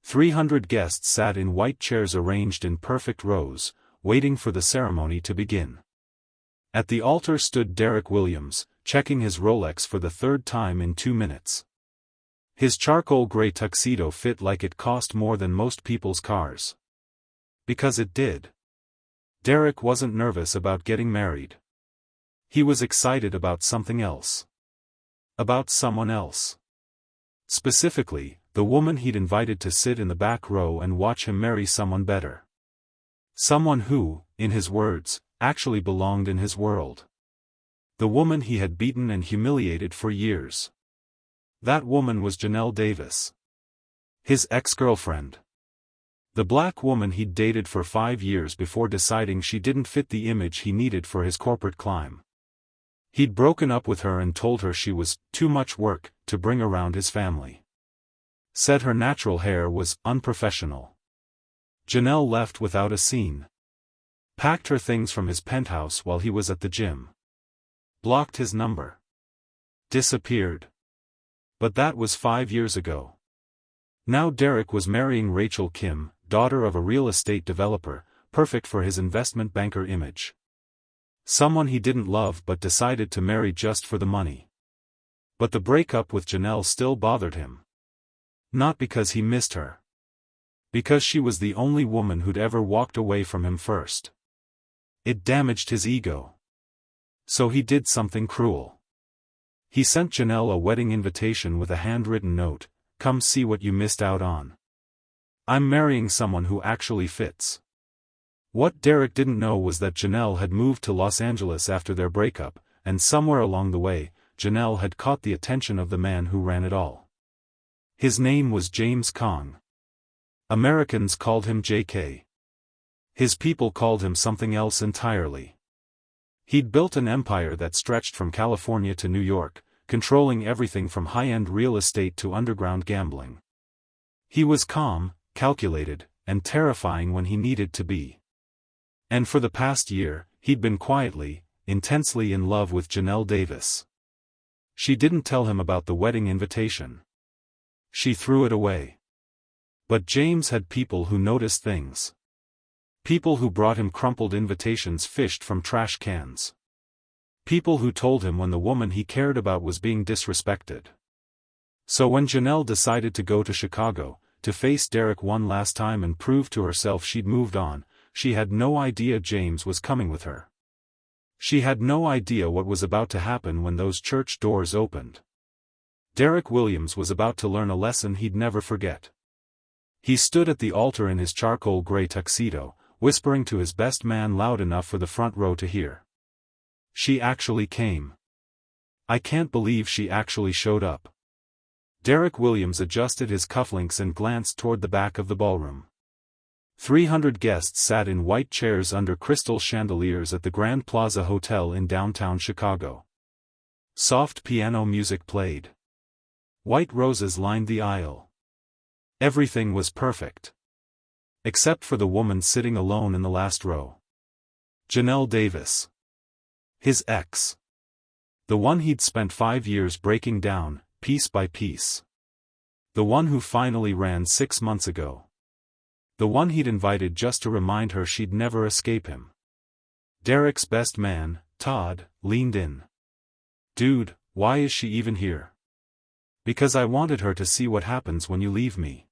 300 guests sat in white chairs arranged in perfect rows, waiting for the ceremony to begin. At the altar stood Derek Williams, checking his Rolex for the third time in 2 minutes. His charcoal gray tuxedo fit like it cost more than most people's cars. Because it did. Derek wasn't nervous about getting married. He was excited about something else. About someone else. Specifically, the woman he'd invited to sit in the back row and watch him marry someone better. Someone who, in his words, actually belonged in his world. The woman he had beaten and humiliated for years. That woman was Janelle Davis. His ex-girlfriend. The black woman he'd dated for 5 years before deciding she didn't fit the image he needed for his corporate climb. He'd broken up with her and told her she was too much work to bring around his family. Said her natural hair was unprofessional. Janelle left without a scene. Packed her things from his penthouse while he was at the gym. Blocked his number. Disappeared. But that was 5 years ago. Now Derek was marrying Rachel Kim, daughter of a real estate developer, perfect for his investment banker image. Someone he didn't love but decided to marry just for the money. But the breakup with Janelle still bothered him. Not because he missed her. Because she was the only woman who'd ever walked away from him first. It damaged his ego. So he did something cruel. He sent Janelle a wedding invitation with a handwritten note, "Come see what you missed out on. I'm marrying someone who actually fits." What Derek didn't know was that Janelle had moved to Los Angeles after their breakup, and somewhere along the way, Janelle had caught the attention of the man who ran it all. His name was James Kong. Americans called him JK. His people called him something else entirely. He'd built an empire that stretched from California to New York, controlling everything from high-end real estate to underground gambling. He was calm, calculated, and terrifying when he needed to be. And for the past year, he'd been quietly, intensely in love with Janelle Davis. She didn't tell him about the wedding invitation. She threw it away. But James had people who noticed things. People who brought him crumpled invitations fished from trash cans. People who told him when the woman he cared about was being disrespected. So when Janelle decided to go to Chicago, to face Derek one last time and prove to herself she'd moved on, she had no idea James was coming with her. She had no idea what was about to happen when those church doors opened. Derek Williams was about to learn a lesson he'd never forget. He stood at the altar in his charcoal gray tuxedo, whispering to his best man loud enough for the front row to hear. She actually came. I can't believe she actually showed up. Derek Williams adjusted his cufflinks and glanced toward the back of the ballroom. 300 guests sat in white chairs under crystal chandeliers at the Grand Plaza Hotel in downtown Chicago. Soft piano music played. White roses lined the aisle. Everything was perfect. Except for the woman sitting alone in the last row. Janelle Davis. His ex. The one he'd spent 5 years breaking down, piece by piece. The one who finally ran 6 months ago. The one he'd invited just to remind her she'd never escape him. Derek's best man, Todd, leaned in. "Dude, why is she even here?" "Because I wanted her to see what happens when you leave me."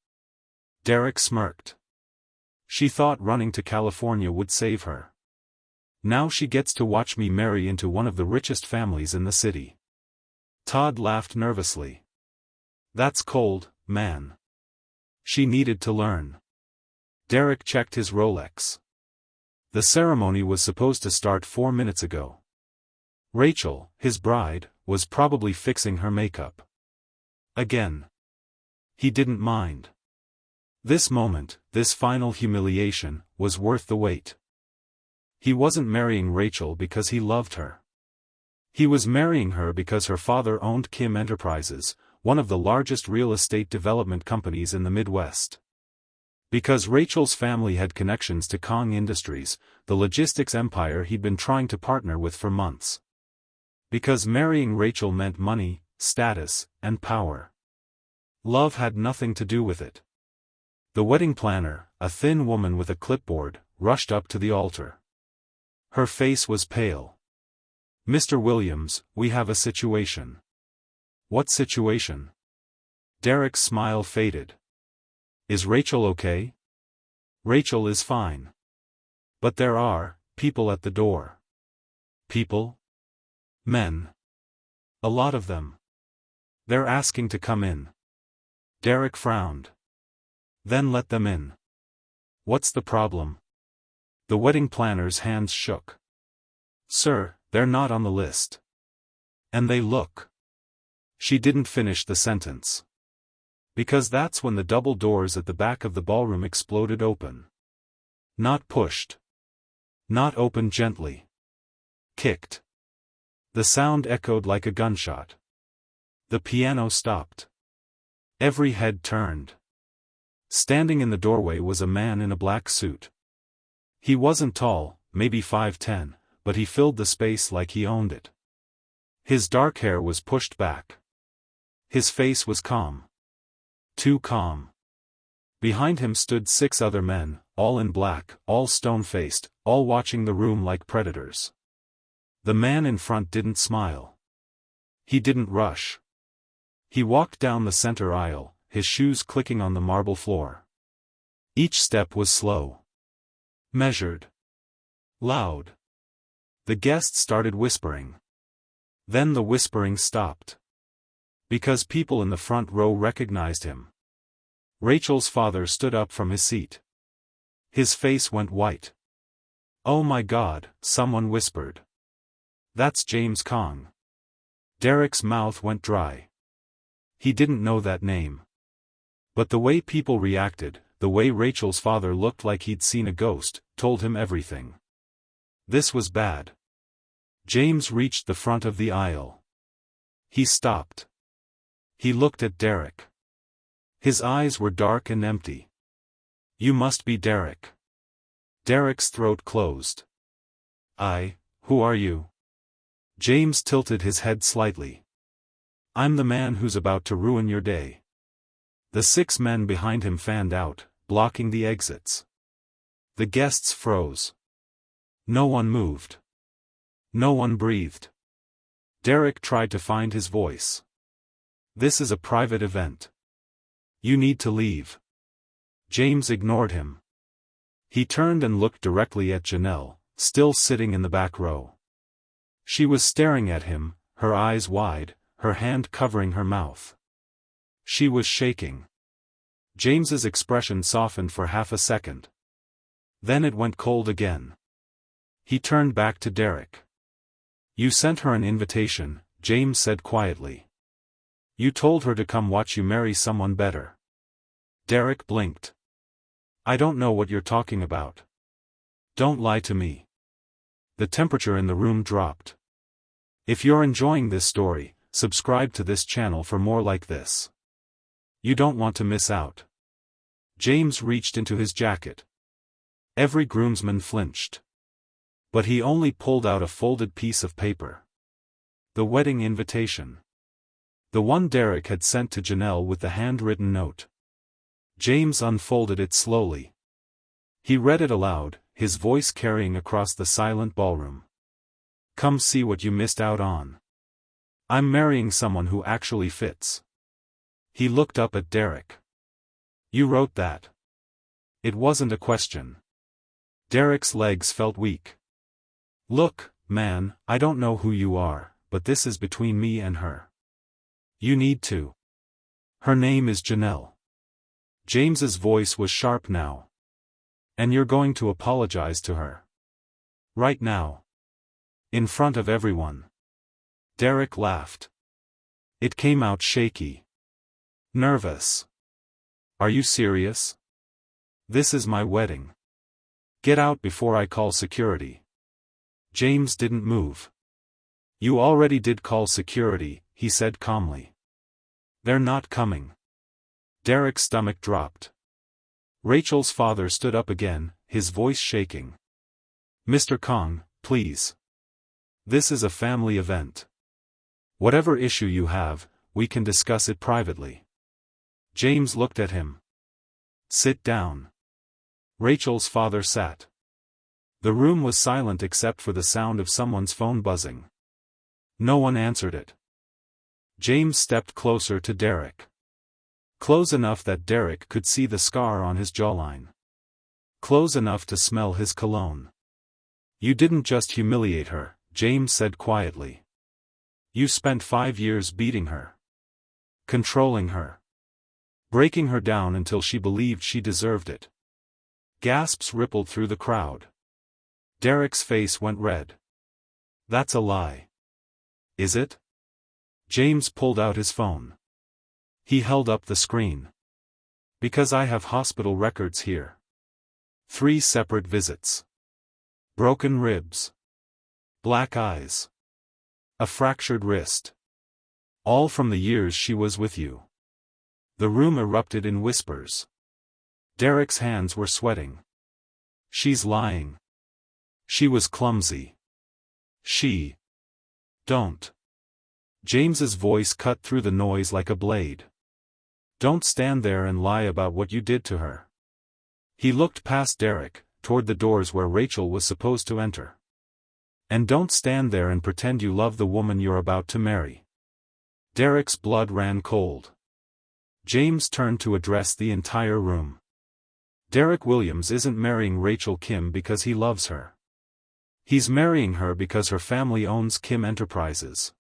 Derek smirked. She thought running to California would save her. Now she gets to watch me marry into one of the richest families in the city. Todd laughed nervously. That's cold, man. She needed to learn. Derek checked his Rolex. The ceremony was supposed to start 4 minutes ago. Rachel, his bride, was probably fixing her makeup. Again. He didn't mind. This moment, this final humiliation, was worth the wait. He wasn't marrying Rachel because he loved her. He was marrying her because her father owned Kim Enterprises, one of the largest real estate development companies in the Midwest. Because Rachel's family had connections to Kong Industries, the logistics empire he'd been trying to partner with for months. Because marrying Rachel meant money, status, and power. Love had nothing to do with it. The wedding planner, a thin woman with a clipboard, rushed up to the altar. Her face was pale. "Mr. Williams, we have a situation." "What situation?" Derek's smile faded. "Is Rachel okay?" "Rachel is fine. But there are people at the door." "People?" "Men. A lot of them. They're asking to come in." Derek frowned. "Then let them in." "What's the problem?" The wedding planner's hands shook. "Sir, they're not on the list. And they look." She didn't finish the sentence. Because that's when the double doors at the back of the ballroom exploded open. Not pushed. Not opened gently. Kicked. The sound echoed like a gunshot. The piano stopped. Every head turned. Standing in the doorway was a man in a black suit. He wasn't tall, maybe 5'10", but he filled the space like he owned it. His dark hair was pushed back. His face was calm. Too calm. Behind him stood 6 other men, all in black, all stone-faced, all watching the room like predators. The man in front didn't smile. He didn't rush. He walked down the center aisle, his shoes clicking on the marble floor. Each step was slow. Measured. Loud. The guests started whispering. Then the whispering stopped. Because people in the front row recognized him. Rachel's father stood up from his seat. His face went white. "Oh my God," someone whispered. "That's James Kong." Derek's mouth went dry. He didn't know that name. But the way people reacted, the way Rachel's father looked like he'd seen a ghost, told him everything. This was bad. James reached the front of the aisle. He stopped. He looked at Derek. His eyes were dark and empty. "You must be Derek." Derek's throat closed. Who are you?" James tilted his head slightly. "I'm the man who's about to ruin your day." The 6 men behind him fanned out, blocking the exits. The guests froze. No one moved. No one breathed. Derek tried to find his voice. "This is a private event. You need to leave." James ignored him. He turned and looked directly at Janelle, still sitting in the back row. She was staring at him, her eyes wide, her hand covering her mouth. She was shaking. James's expression softened for half a second. Then it went cold again. He turned back to Derek. "You sent her an invitation," James said quietly. "You told her to come watch you marry someone better." Derek blinked. "I don't know what you're talking about. Don't lie to me." The temperature in the room dropped. If you're enjoying this story, subscribe to this channel for more like this. You don't want to miss out. James reached into his jacket. Every groomsman flinched. But he only pulled out a folded piece of paper. The wedding invitation. The one Derek had sent to Janelle with the handwritten note. James unfolded it slowly. He read it aloud, his voice carrying across the silent ballroom. "Come see what you missed out on. I'm marrying someone who actually fits." He looked up at Derek. "You wrote that?" It wasn't a question. Derek's legs felt weak. "Look, man, I don't know who you are, but this is between me and her. You need to. Her name is Janelle." James's voice was sharp now. "And you're going to apologize to her. Right now. In front of everyone." Derek laughed. It came out shaky. Nervous. "Are you serious? This is my wedding. Get out before I call security." James didn't move. "You already did call security," he said calmly. "They're not coming." Derek's stomach dropped. Rachel's father stood up again, his voice shaking. "Mr. Kong, please. This is a family event. Whatever issue you have, we can discuss it privately." James looked at him. Sit down. Rachel's father sat. The room was silent except for the sound of someone's phone buzzing. No one answered it. James stepped closer to Derek. Close enough that Derek could see the scar on his jawline. Close enough to smell his cologne. You didn't just humiliate her, James said quietly. You spent 5 years beating her. Controlling her. Breaking her down until she believed she deserved it. Gasps rippled through the crowd. Derek's face went red. That's a lie. Is it? James pulled out his phone. He held up the screen. Because I have hospital records here. 3 separate visits. Broken ribs. Black eyes. A fractured wrist. All from the years she was with you. The room erupted in whispers. Derek's hands were sweating. She's lying. She was clumsy. Don't. James's voice cut through the noise like a blade. Don't stand there and lie about what you did to her. He looked past Derek, toward the doors where Rachel was supposed to enter. And don't stand there and pretend you love the woman you're about to marry. Derek's blood ran cold. James turned to address the entire room. Derek Williams isn't marrying Rachel Kim because he loves her. He's marrying her because her family owns Kim Enterprises.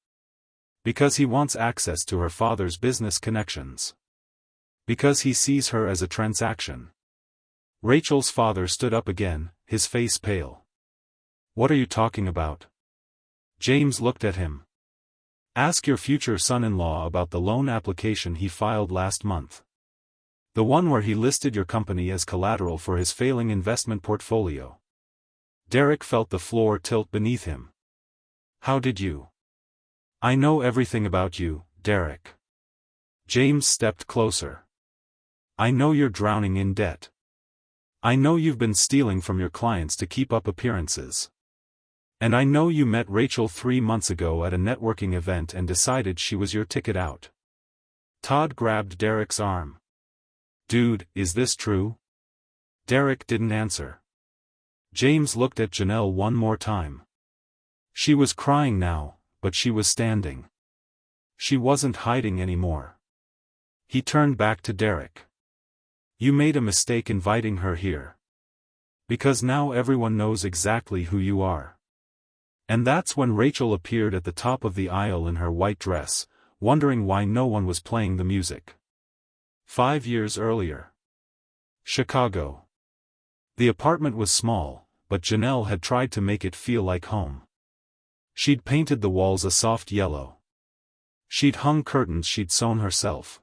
Because he wants access to her father's business connections. Because he sees her as a transaction. Rachel's father stood up again, his face pale. What are you talking about? James looked at him. Ask your future son-in-law about the loan application he filed last month. The one where he listed your company as collateral for his failing investment portfolio. Derek felt the floor tilt beneath him. How did you? I know everything about you, Derek. James stepped closer. I know you're drowning in debt. I know you've been stealing from your clients to keep up appearances. And I know you met Rachel 3 months ago at a networking event and decided she was your ticket out. Todd grabbed Derek's arm. Dude, is this true? Derek didn't answer. James looked at Janelle one more time. She was crying now, but she was standing. She wasn't hiding anymore. He turned back to Derek. You made a mistake inviting her here. Because now everyone knows exactly who you are. And that's when Rachel appeared at the top of the aisle in her white dress, wondering why no one was playing the music. 5 years earlier. Chicago. The apartment was small, but Janelle had tried to make it feel like home. She'd painted the walls a soft yellow. She'd hung curtains she'd sewn herself.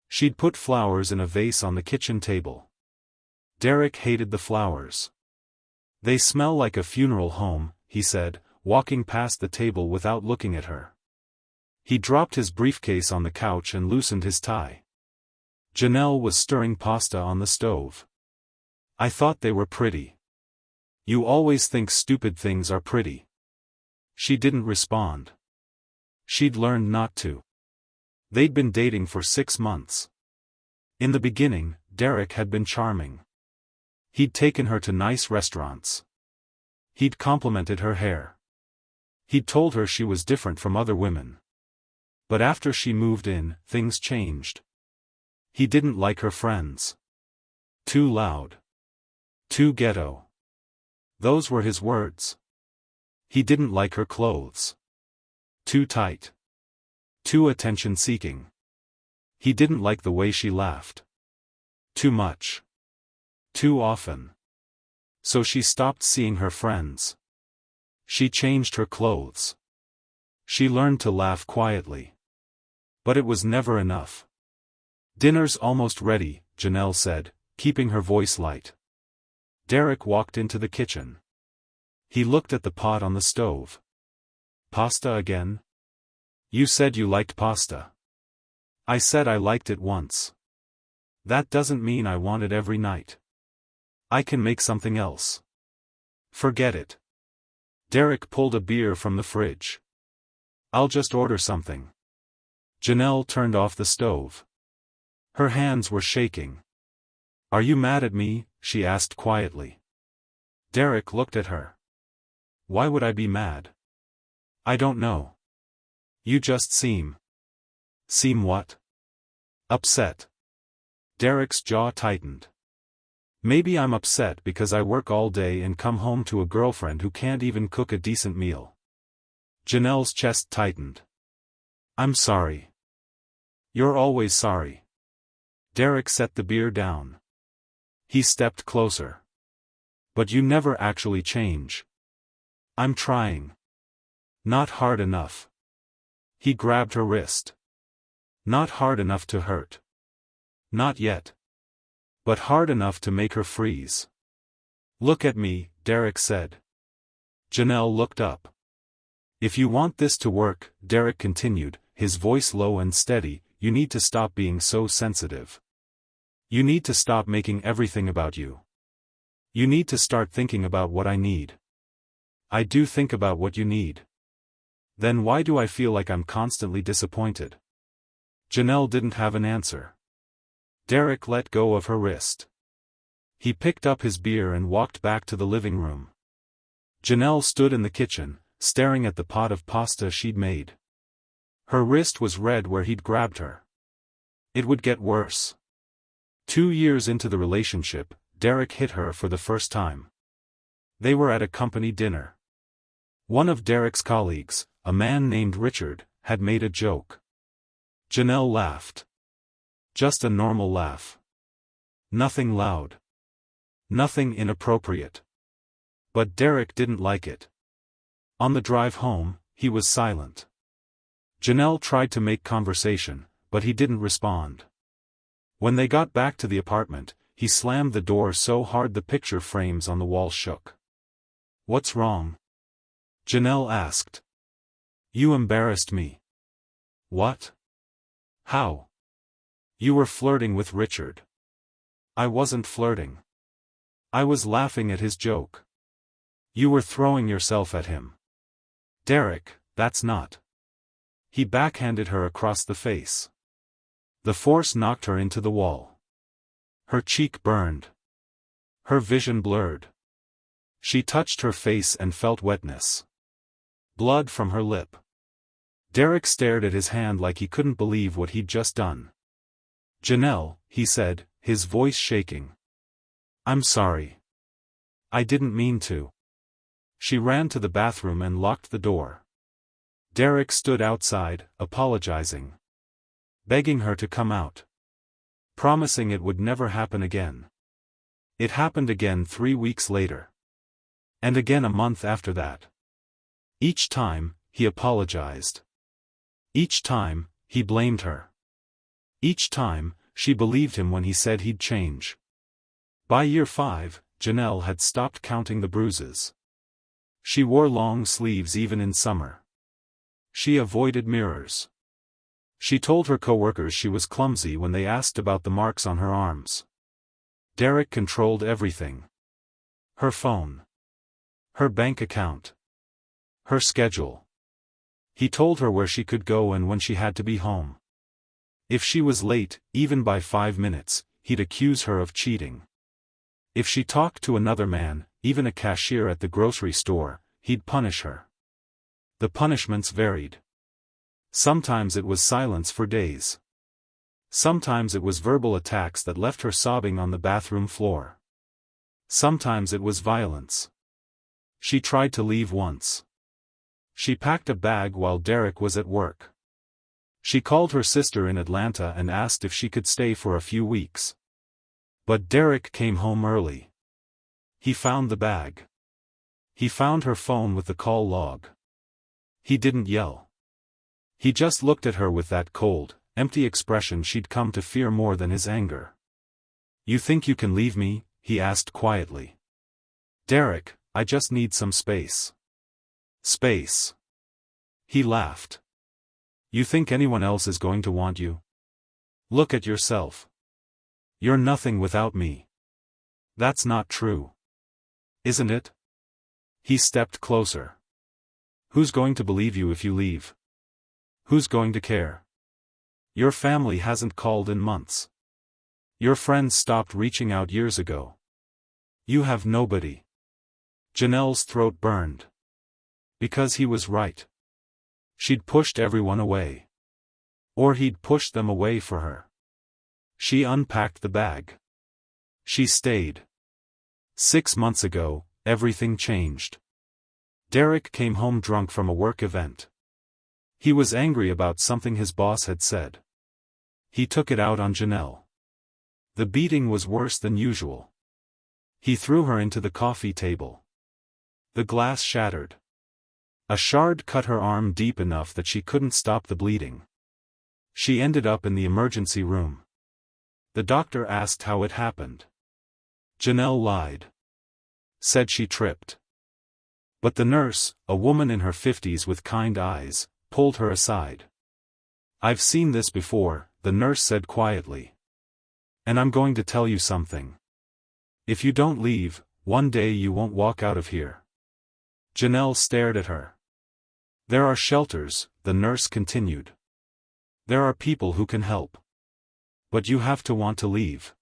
She'd put flowers in a vase on the kitchen table. Derek hated the flowers. They smell like a funeral home, he said, walking past the table without looking at her. He dropped his briefcase on the couch and loosened his tie. Janelle was stirring pasta on the stove. I thought they were pretty. You always think stupid things are pretty. She didn't respond. She'd learned not to. They'd been dating for 6 months. In the beginning, Derek had been charming. He'd taken her to nice restaurants. He'd complimented her hair. He'd told her she was different from other women. But after she moved in, things changed. He didn't like her friends. Too loud. Too ghetto. Those were his words. He didn't like her clothes. Too tight. Too attention-seeking. He didn't like the way she laughed. Too much. Too often. So she stopped seeing her friends. She changed her clothes. She learned to laugh quietly. But it was never enough. Dinner's almost ready, Janelle said, keeping her voice light. Derek walked into the kitchen. He looked at the pot on the stove. Pasta again? You said you liked pasta. I said I liked it once. That doesn't mean I want it every night. I can make something else. Forget it. Derek pulled a beer from the fridge. I'll just order something. Janelle turned off the stove. Her hands were shaking. Are you mad at me? She asked quietly. Derek looked at her. Why would I be mad? I don't know. You just seem. Seem what? Upset. Derek's jaw tightened. Maybe I'm upset because I work all day and come home to a girlfriend who can't even cook a decent meal. Janelle's chest tightened. I'm sorry. You're always sorry. Derek set the beer down. He stepped closer. But you never actually change. I'm trying. Not hard enough. He grabbed her wrist. Not hard enough to hurt. Not yet. But hard enough to make her freeze. Look at me, Derek said. Janelle looked up. If you want this to work, Derek continued, his voice low and steady, you need to stop being so sensitive. You need to stop making everything about you. You need to start thinking about what I need. I do think about what you need. Then why do I feel like I'm constantly disappointed? Janelle didn't have an answer. Derek let go of her wrist. He picked up his beer and walked back to the living room. Janelle stood in the kitchen, staring at the pot of pasta she'd made. Her wrist was red where he'd grabbed her. It would get worse. 2 years into the relationship, Derek hit her for the first time. They were at a company dinner. One of Derek's colleagues, a man named Richard, had made a joke. Janelle laughed. Just a normal laugh. Nothing loud. Nothing inappropriate. But Derek didn't like it. On the drive home, he was silent. Janelle tried to make conversation, but he didn't respond. When they got back to the apartment, he slammed the door so hard the picture frames on the wall shook. What's wrong? Janelle asked. You embarrassed me. What? How? You were flirting with Richard. I wasn't flirting. I was laughing at his joke. You were throwing yourself at him. Derek, that's not. He backhanded her across the face. The force knocked her into the wall. Her cheek burned. Her vision blurred. She touched her face and felt wetness. Blood from her lip. Derek stared at his hand like he couldn't believe what he'd just done. Janelle, he said, his voice shaking. I'm sorry. I didn't mean to. She ran to the bathroom and locked the door. Derek stood outside, apologizing. Begging her to come out. Promising it would never happen again. It happened again 3 weeks later. And again a month after that. Each time, he apologized. Each time, he blamed her. Each time, she believed him when he said he'd change. By year 5, Janelle had stopped counting the bruises. She wore long sleeves even in summer. She avoided mirrors. She told her coworkers she was clumsy when they asked about the marks on her arms. Derek controlled everything. Her phone. Her bank account. Her schedule. He told her where she could go and when she had to be home. If she was late, even by 5 minutes, he'd accuse her of cheating. If she talked to another man, even a cashier at the grocery store, he'd punish her. The punishments varied. Sometimes it was silence for days. Sometimes it was verbal attacks that left her sobbing on the bathroom floor. Sometimes it was violence. She tried to leave once. She packed a bag while Derek was at work. She called her sister in Atlanta and asked if she could stay for a few weeks. But Derek came home early. He found the bag. He found her phone with the call log. He didn't yell. He just looked at her with that cold, empty expression she'd come to fear more than his anger. You think you can leave me? He asked quietly. Derek, I just need some space. Space. He laughed. You think anyone else is going to want you? Look at yourself. You're nothing without me. That's not true. Isn't it? He stepped closer. Who's going to believe you if you leave? Who's going to care? Your family hasn't called in months. Your friends stopped reaching out years ago. You have nobody. Janelle's throat burned. Because he was right. She'd pushed everyone away. Or he'd pushed them away for her. She unpacked the bag. She stayed. 6 months ago, everything changed. Derek came home drunk from a work event. He was angry about something his boss had said. He took it out on Janelle. The beating was worse than usual. He threw her into the coffee table. The glass shattered. A shard cut her arm deep enough that she couldn't stop the bleeding. She ended up in the emergency room. The doctor asked how it happened. Janelle lied. Said she tripped. But the nurse, a woman in her 50s with kind eyes, pulled her aside. I've seen this before, the nurse said quietly. And I'm going to tell you something. If you don't leave, one day you won't walk out of here. Janelle stared at her. There are shelters, the nurse continued. There are people who can help. But you have to want to leave.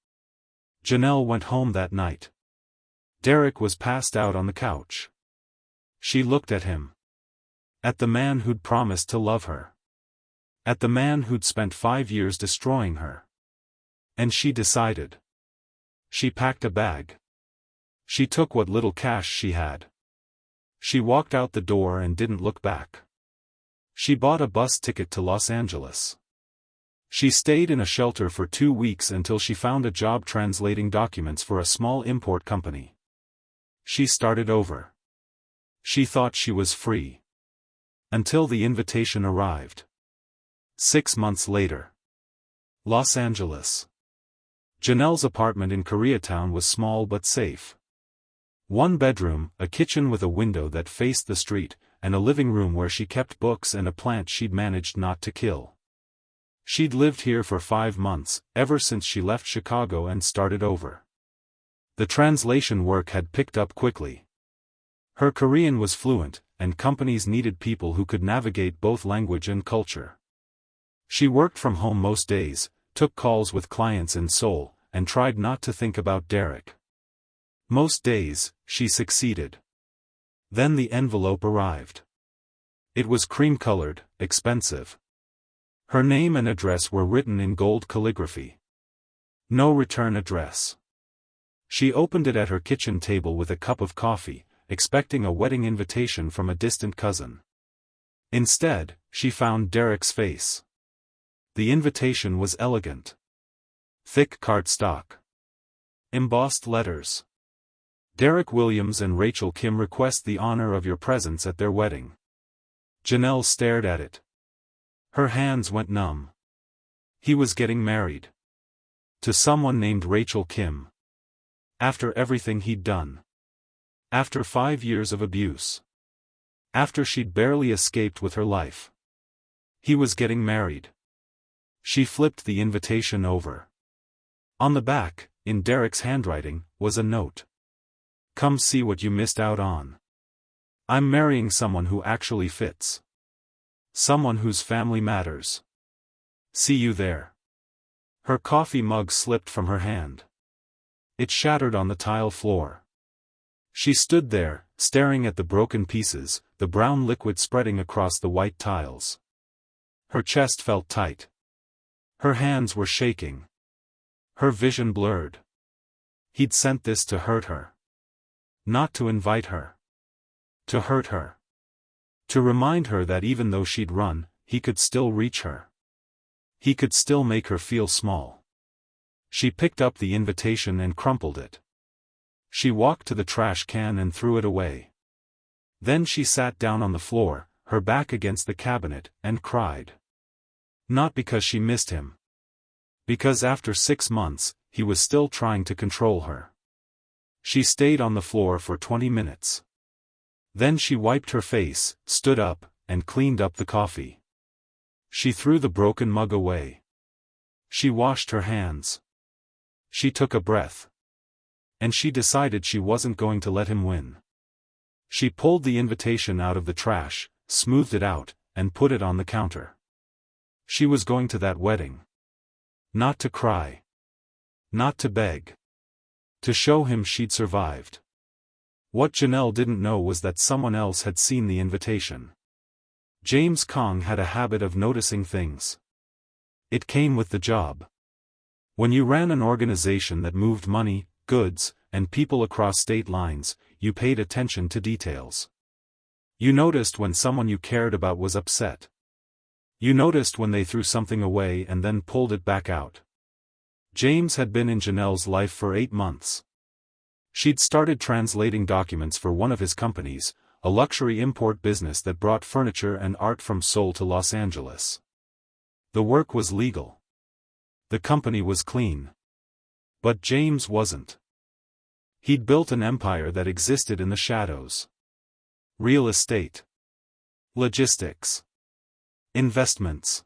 Janelle went home that night. Derek was passed out on the couch. She looked at him. At the man who'd promised to love her. At the man who'd spent 5 years destroying her. And she decided. She packed a bag. She took what little cash she had. She walked out the door and didn't look back. She bought a bus ticket to Los Angeles. She stayed in a shelter for 2 weeks until she found a job translating documents for a small import company. She started over. She thought she was free. Until the invitation arrived. 6 months later. Los Angeles. Janelle's apartment in Koreatown was small but safe. 1 bedroom, a kitchen with a window that faced the street, and a living room where she kept books and a plant she'd managed not to kill. She'd lived here for 5 months, ever since she left Chicago and started over. The translation work had picked up quickly. Her Korean was fluent, and companies needed people who could navigate both language and culture. She worked from home most days, took calls with clients in Seoul, and tried not to think about Derek. Most days, she succeeded. Then the envelope arrived. It was cream-colored, expensive. Her name and address were written in gold calligraphy. No return address. She opened it at her kitchen table with a cup of coffee, expecting a wedding invitation from a distant cousin. Instead, she found Derek's face. The invitation was elegant. Thick cardstock. Embossed letters. Derek Williams and Rachel Kim request the honor of your presence at their wedding. Janelle stared at it. Her hands went numb. He was getting married. To someone named Rachel Kim. After everything he'd done. After 5 years of abuse. After she'd barely escaped with her life. He was getting married. She flipped the invitation over. On the back, in Derek's handwriting, was a note. Come see what you missed out on. I'm marrying someone who actually fits. Someone whose family matters. See you there. Her coffee mug slipped from her hand. It shattered on the tile floor. She stood there, staring at the broken pieces, the brown liquid spreading across the white tiles. Her chest felt tight. Her hands were shaking. Her vision blurred. He'd sent this to hurt her. Not to invite her. To hurt her. To remind her that even though she'd run, he could still reach her. He could still make her feel small. She picked up the invitation and crumpled it. She walked to the trash can and threw it away. Then she sat down on the floor, her back against the cabinet, and cried. Not because she missed him. Because after 6 months, he was still trying to control her. She stayed on the floor for 20 minutes. Then she wiped her face, stood up, and cleaned up the coffee. She threw the broken mug away. She washed her hands. She took a breath. And she decided she wasn't going to let him win. She pulled the invitation out of the trash, smoothed it out, and put it on the counter. She was going to that wedding. Not to cry. Not to beg. To show him she'd survived. What Janelle didn't know was that someone else had seen the invitation. James Kong had a habit of noticing things. It came with the job. When you ran an organization that moved money, goods, and people across state lines, you paid attention to details. You noticed when someone you cared about was upset. You noticed when they threw something away and then pulled it back out. James had been in Janelle's life for 8 months. She'd started translating documents for one of his companies, a luxury import business that brought furniture and art from Seoul to Los Angeles. The work was legal. The company was clean. But James wasn't. He'd built an empire that existed in the shadows. Real estate. Logistics. Investments.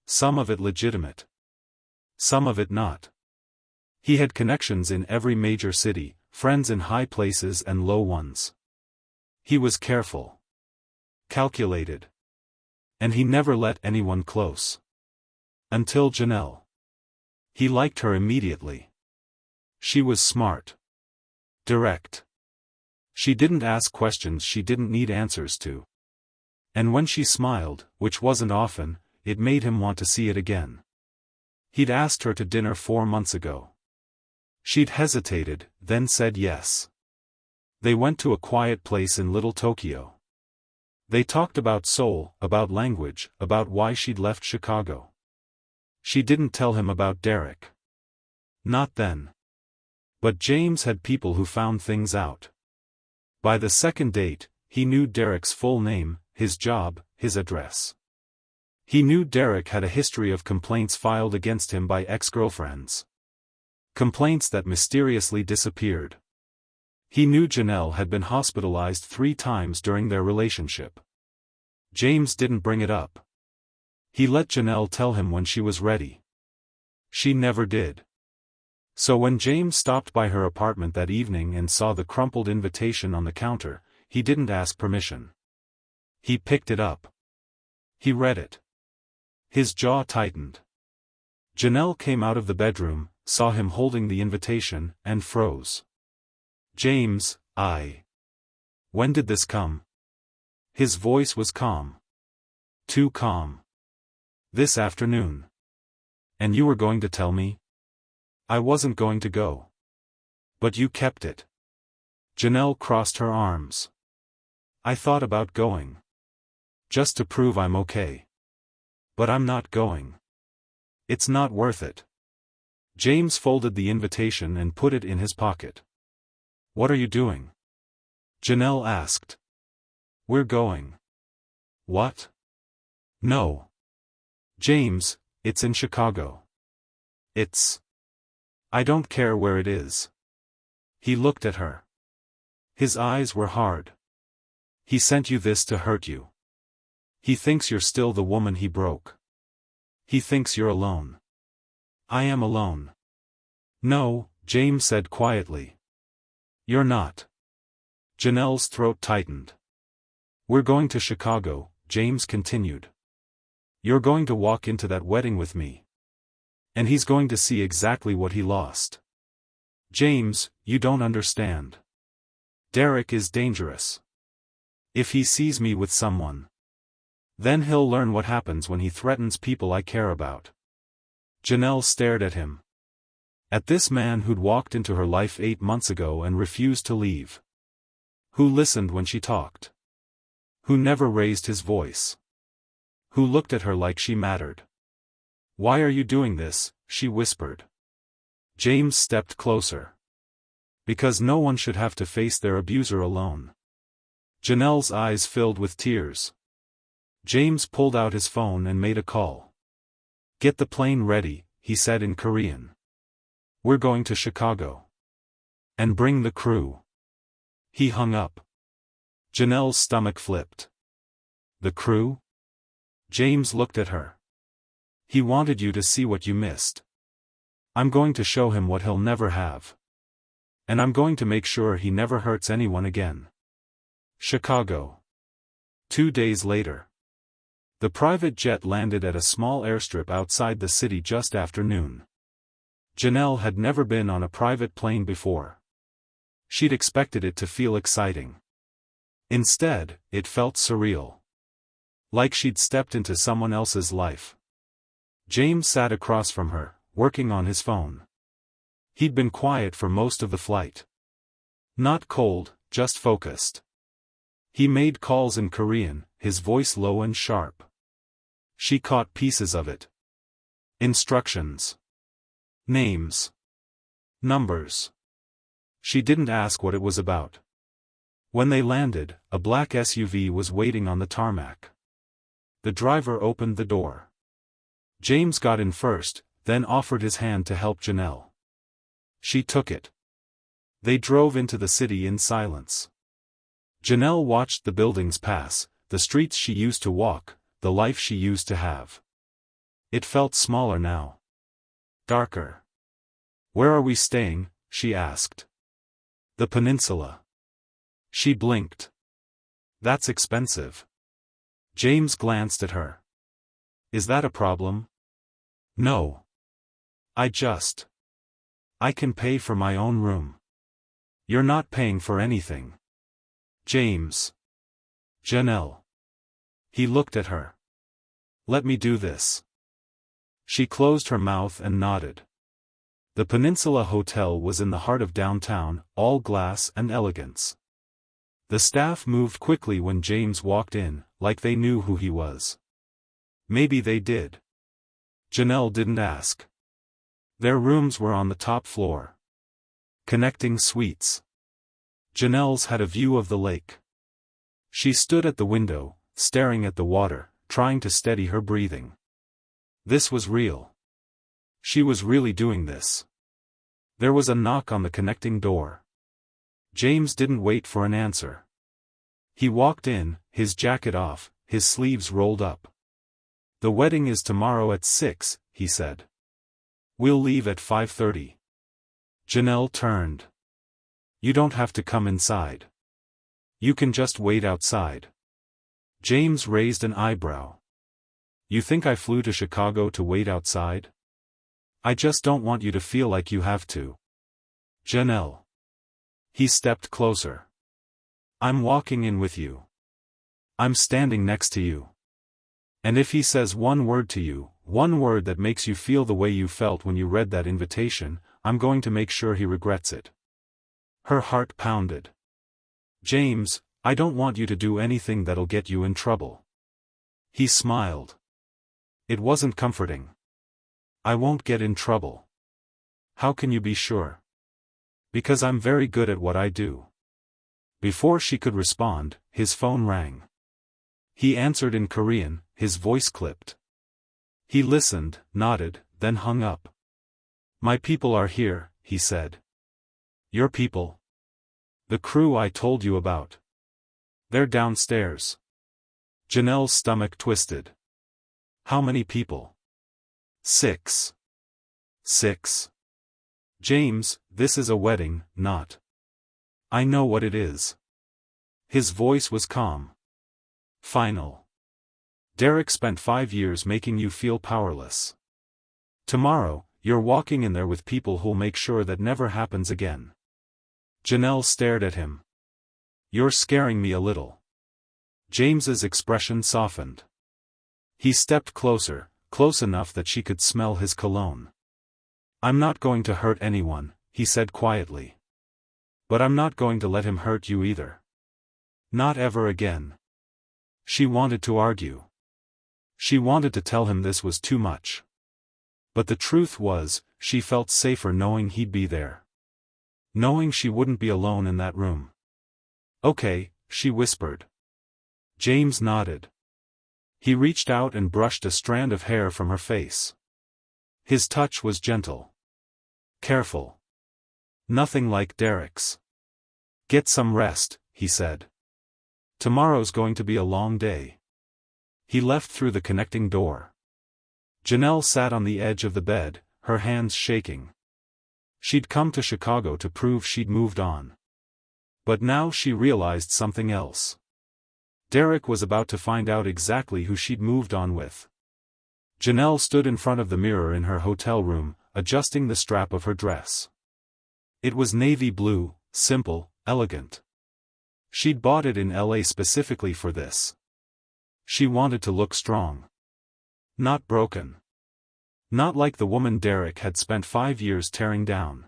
Some of it legitimate. Some of it not. He had connections in every major city, friends in high places and low ones. He was careful. Calculated. And he never let anyone close. Until Janelle. He liked her immediately. She was smart. Direct. She didn't ask questions she didn't need answers to. And when she smiled, which wasn't often, it made him want to see it again. He'd asked her to dinner 4 months ago. She'd hesitated, then said yes. They went to a quiet place in Little Tokyo. They talked about Seoul, about language, about why she'd left Chicago. She didn't tell him about Derek. Not then. But James had people who found things out. By the second date, he knew Derek's full name, his job, his address. He knew Derek had a history of complaints filed against him by ex-girlfriends. Complaints that mysteriously disappeared. He knew Janelle had been hospitalized 3 times during their relationship. James didn't bring it up. He let Janelle tell him when she was ready. She never did. So when James stopped by her apartment that evening and saw the crumpled invitation on the counter, he didn't ask permission. He picked it up. He read it. His jaw tightened. Janelle came out of the bedroom, saw him holding the invitation, and froze. James, when did this come? His voice was calm. Too calm. This afternoon. And you were going to tell me? I wasn't going to go. But you kept it. Janelle crossed her arms. I thought about going. Just to prove I'm okay. But I'm not going. It's not worth it. James folded the invitation and put it in his pocket. What are you doing? Janelle asked. We're going. What? No. James, it's in Chicago. I don't care where it is. He looked at her. His eyes were hard. He sent you this to hurt you. He thinks you're still the woman he broke. He thinks you're alone. I am alone. No, James said quietly. You're not. Janelle's throat tightened. We're going to Chicago, James continued. You're going to walk into that wedding with me. And he's going to see exactly what he lost. James, you don't understand. Derek is dangerous. If he sees me with someone, then he'll learn what happens when he threatens people I care about. Janelle stared at him. At this man who'd walked into her life 8 months ago and refused to leave. Who listened when she talked. Who never raised his voice. Who looked at her like she mattered. Why are you doing this? She whispered. James stepped closer. Because no one should have to face their abuser alone. Janelle's eyes filled with tears. James pulled out his phone and made a call. Get the plane ready, he said in Korean. We're going to Chicago. And bring the crew. He hung up. Janelle's stomach flipped. The crew? James looked at her. He wanted you to see what you missed. I'm going to show him what he'll never have. And I'm going to make sure he never hurts anyone again. Chicago. 2 days later. The private jet landed at a small airstrip outside the city just after noon. Janelle had never been on a private plane before. She'd expected it to feel exciting. Instead, it felt surreal. Like she'd stepped into someone else's life. James sat across from her, working on his phone. He'd been quiet for most of the flight. Not cold, just focused. He made calls in Korean, his voice low and sharp. She caught pieces of it. Instructions. Names. Numbers. She didn't ask what it was about. When they landed, a black SUV was waiting on the tarmac. The driver opened the door. James got in first, then offered his hand to help Janelle. She took it. They drove into the city in silence. Janelle watched the buildings pass, the streets she used to walk, the life she used to have. It felt smaller now. Darker. Where are we staying? She asked. The peninsula. She blinked. That's expensive. James glanced at her. Is that a problem? No. I can pay for my own room. You're not paying for anything. James. Janelle. He looked at her. Let me do this. She closed her mouth and nodded. The Peninsula Hotel was in the heart of downtown, all glass and elegance. The staff moved quickly when James walked in, like they knew who he was. Maybe they did. Janelle didn't ask. Their rooms were on the top floor. Connecting suites. Janelle's had a view of the lake. She stood at the window, staring at the water, trying to steady her breathing. This was real. She was really doing this. There was a knock on the connecting door. James didn't wait for an answer. He walked in, his jacket off, his sleeves rolled up. The wedding is tomorrow at 6, he said. We'll leave at 5:30. Janelle turned. You don't have to come inside. You can just wait outside. James raised an eyebrow. You think I flew to Chicago to wait outside? I just don't want you to feel like you have to. Janelle. He stepped closer. I'm walking in with you. I'm standing next to you. And if he says one word to you, one word that makes you feel the way you felt when you read that invitation, I'm going to make sure he regrets it. Her heart pounded. James, I don't want you to do anything that'll get you in trouble. He smiled. It wasn't comforting. I won't get in trouble. How can you be sure? Because I'm very good at what I do. Before she could respond, his phone rang. He answered in Korean, his voice clipped. He listened, nodded, then hung up. My people are here, he said. Your people? The crew I told you about. They're downstairs. Janelle's stomach twisted. How many people? 6. 6. James, this is a wedding, not. I know what it is. His voice was calm. Final. Derek spent 5 years making you feel powerless. Tomorrow, you're walking in there with people who'll make sure that never happens again. Janelle stared at him. You're scaring me a little. James's expression softened. He stepped closer, close enough that she could smell his cologne. I'm not going to hurt anyone, he said quietly. But I'm not going to let him hurt you either. Not ever again. She wanted to argue. She wanted to tell him this was too much. But the truth was, she felt safer knowing he'd be there. Knowing she wouldn't be alone in that room. Okay, she whispered. James nodded. He reached out and brushed a strand of hair from her face. His touch was gentle. Careful. Nothing like Derek's. Get some rest, he said. Tomorrow's going to be a long day. He left through the connecting door. Janelle sat on the edge of the bed, her hands shaking. She'd come to Chicago to prove she'd moved on. But now she realized something else. Derek was about to find out exactly who she'd moved on with. Janelle stood in front of the mirror in her hotel room, adjusting the strap of her dress. It was navy blue, simple, elegant. She'd bought it in LA specifically for this. She wanted to look strong. Not broken. Not like the woman Derek had spent 5 years tearing down.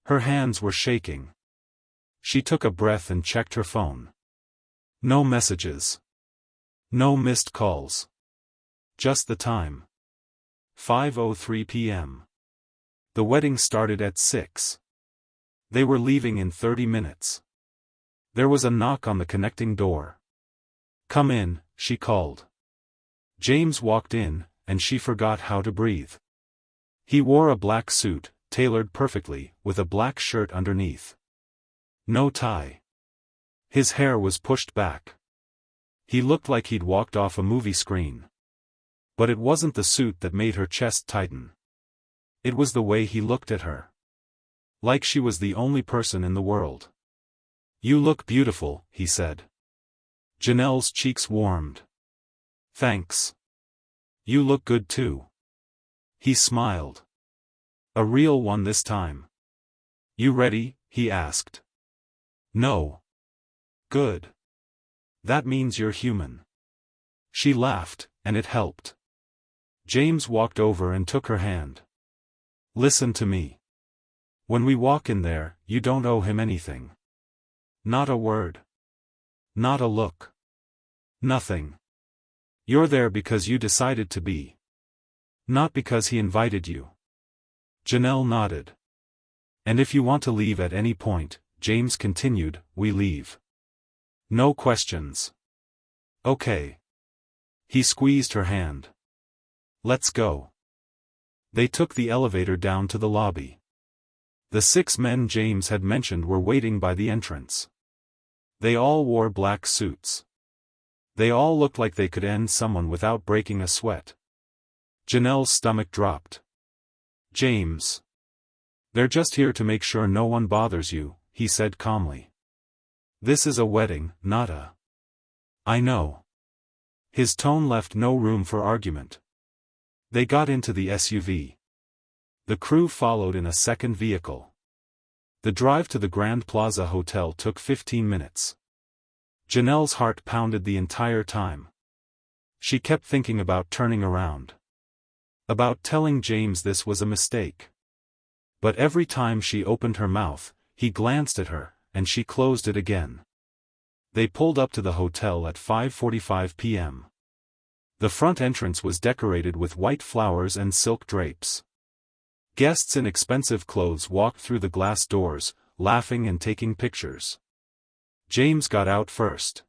Her hands were shaking. She took a breath and checked her phone. No messages. No missed calls. Just the time. 5:03 p.m. The wedding started at 6. They were leaving in 30 minutes. There was a knock on the connecting door. "Come in," she called. James walked in, and she forgot how to breathe. He wore a black suit, tailored perfectly, with a black shirt underneath. No tie. His hair was pushed back. He looked like he'd walked off a movie screen. But it wasn't the suit that made her chest tighten. It was the way he looked at her. Like she was the only person in the world. "You look beautiful," he said. Janelle's cheeks warmed. "Thanks. You look good too." He smiled. A real one this time. "You ready?" he asked. "No." "Good. That means you're human." She laughed, and it helped. James walked over and took her hand. "Listen to me. When we walk in there, you don't owe him anything. Not a word. Not a look. Nothing. You're there because you decided to be. Not because he invited you." Janelle nodded. "And if you want to leave at any point," James continued, "we leave. No questions. Okay." He squeezed her hand. "Let's go." They took the elevator down to the lobby. The 6 men James had mentioned were waiting by the entrance. They all wore black suits. They all looked like they could end someone without breaking a sweat. Janelle's stomach dropped. "James. They're just here to make sure no one bothers you," he said calmly. "This is a wedding, not a—" "I know." His tone left no room for argument. They got into the SUV. The crew followed in a second vehicle. The drive to the Grand Plaza Hotel took 15 minutes. Janelle's heart pounded the entire time. She kept thinking about turning around. About telling James this was a mistake. But every time she opened her mouth, he glanced at her, and she closed it again. They pulled up to the hotel at 5:45 p.m. The front entrance was decorated with white flowers and silk drapes. Guests in expensive clothes walked through the glass doors, laughing and taking pictures. James got out first.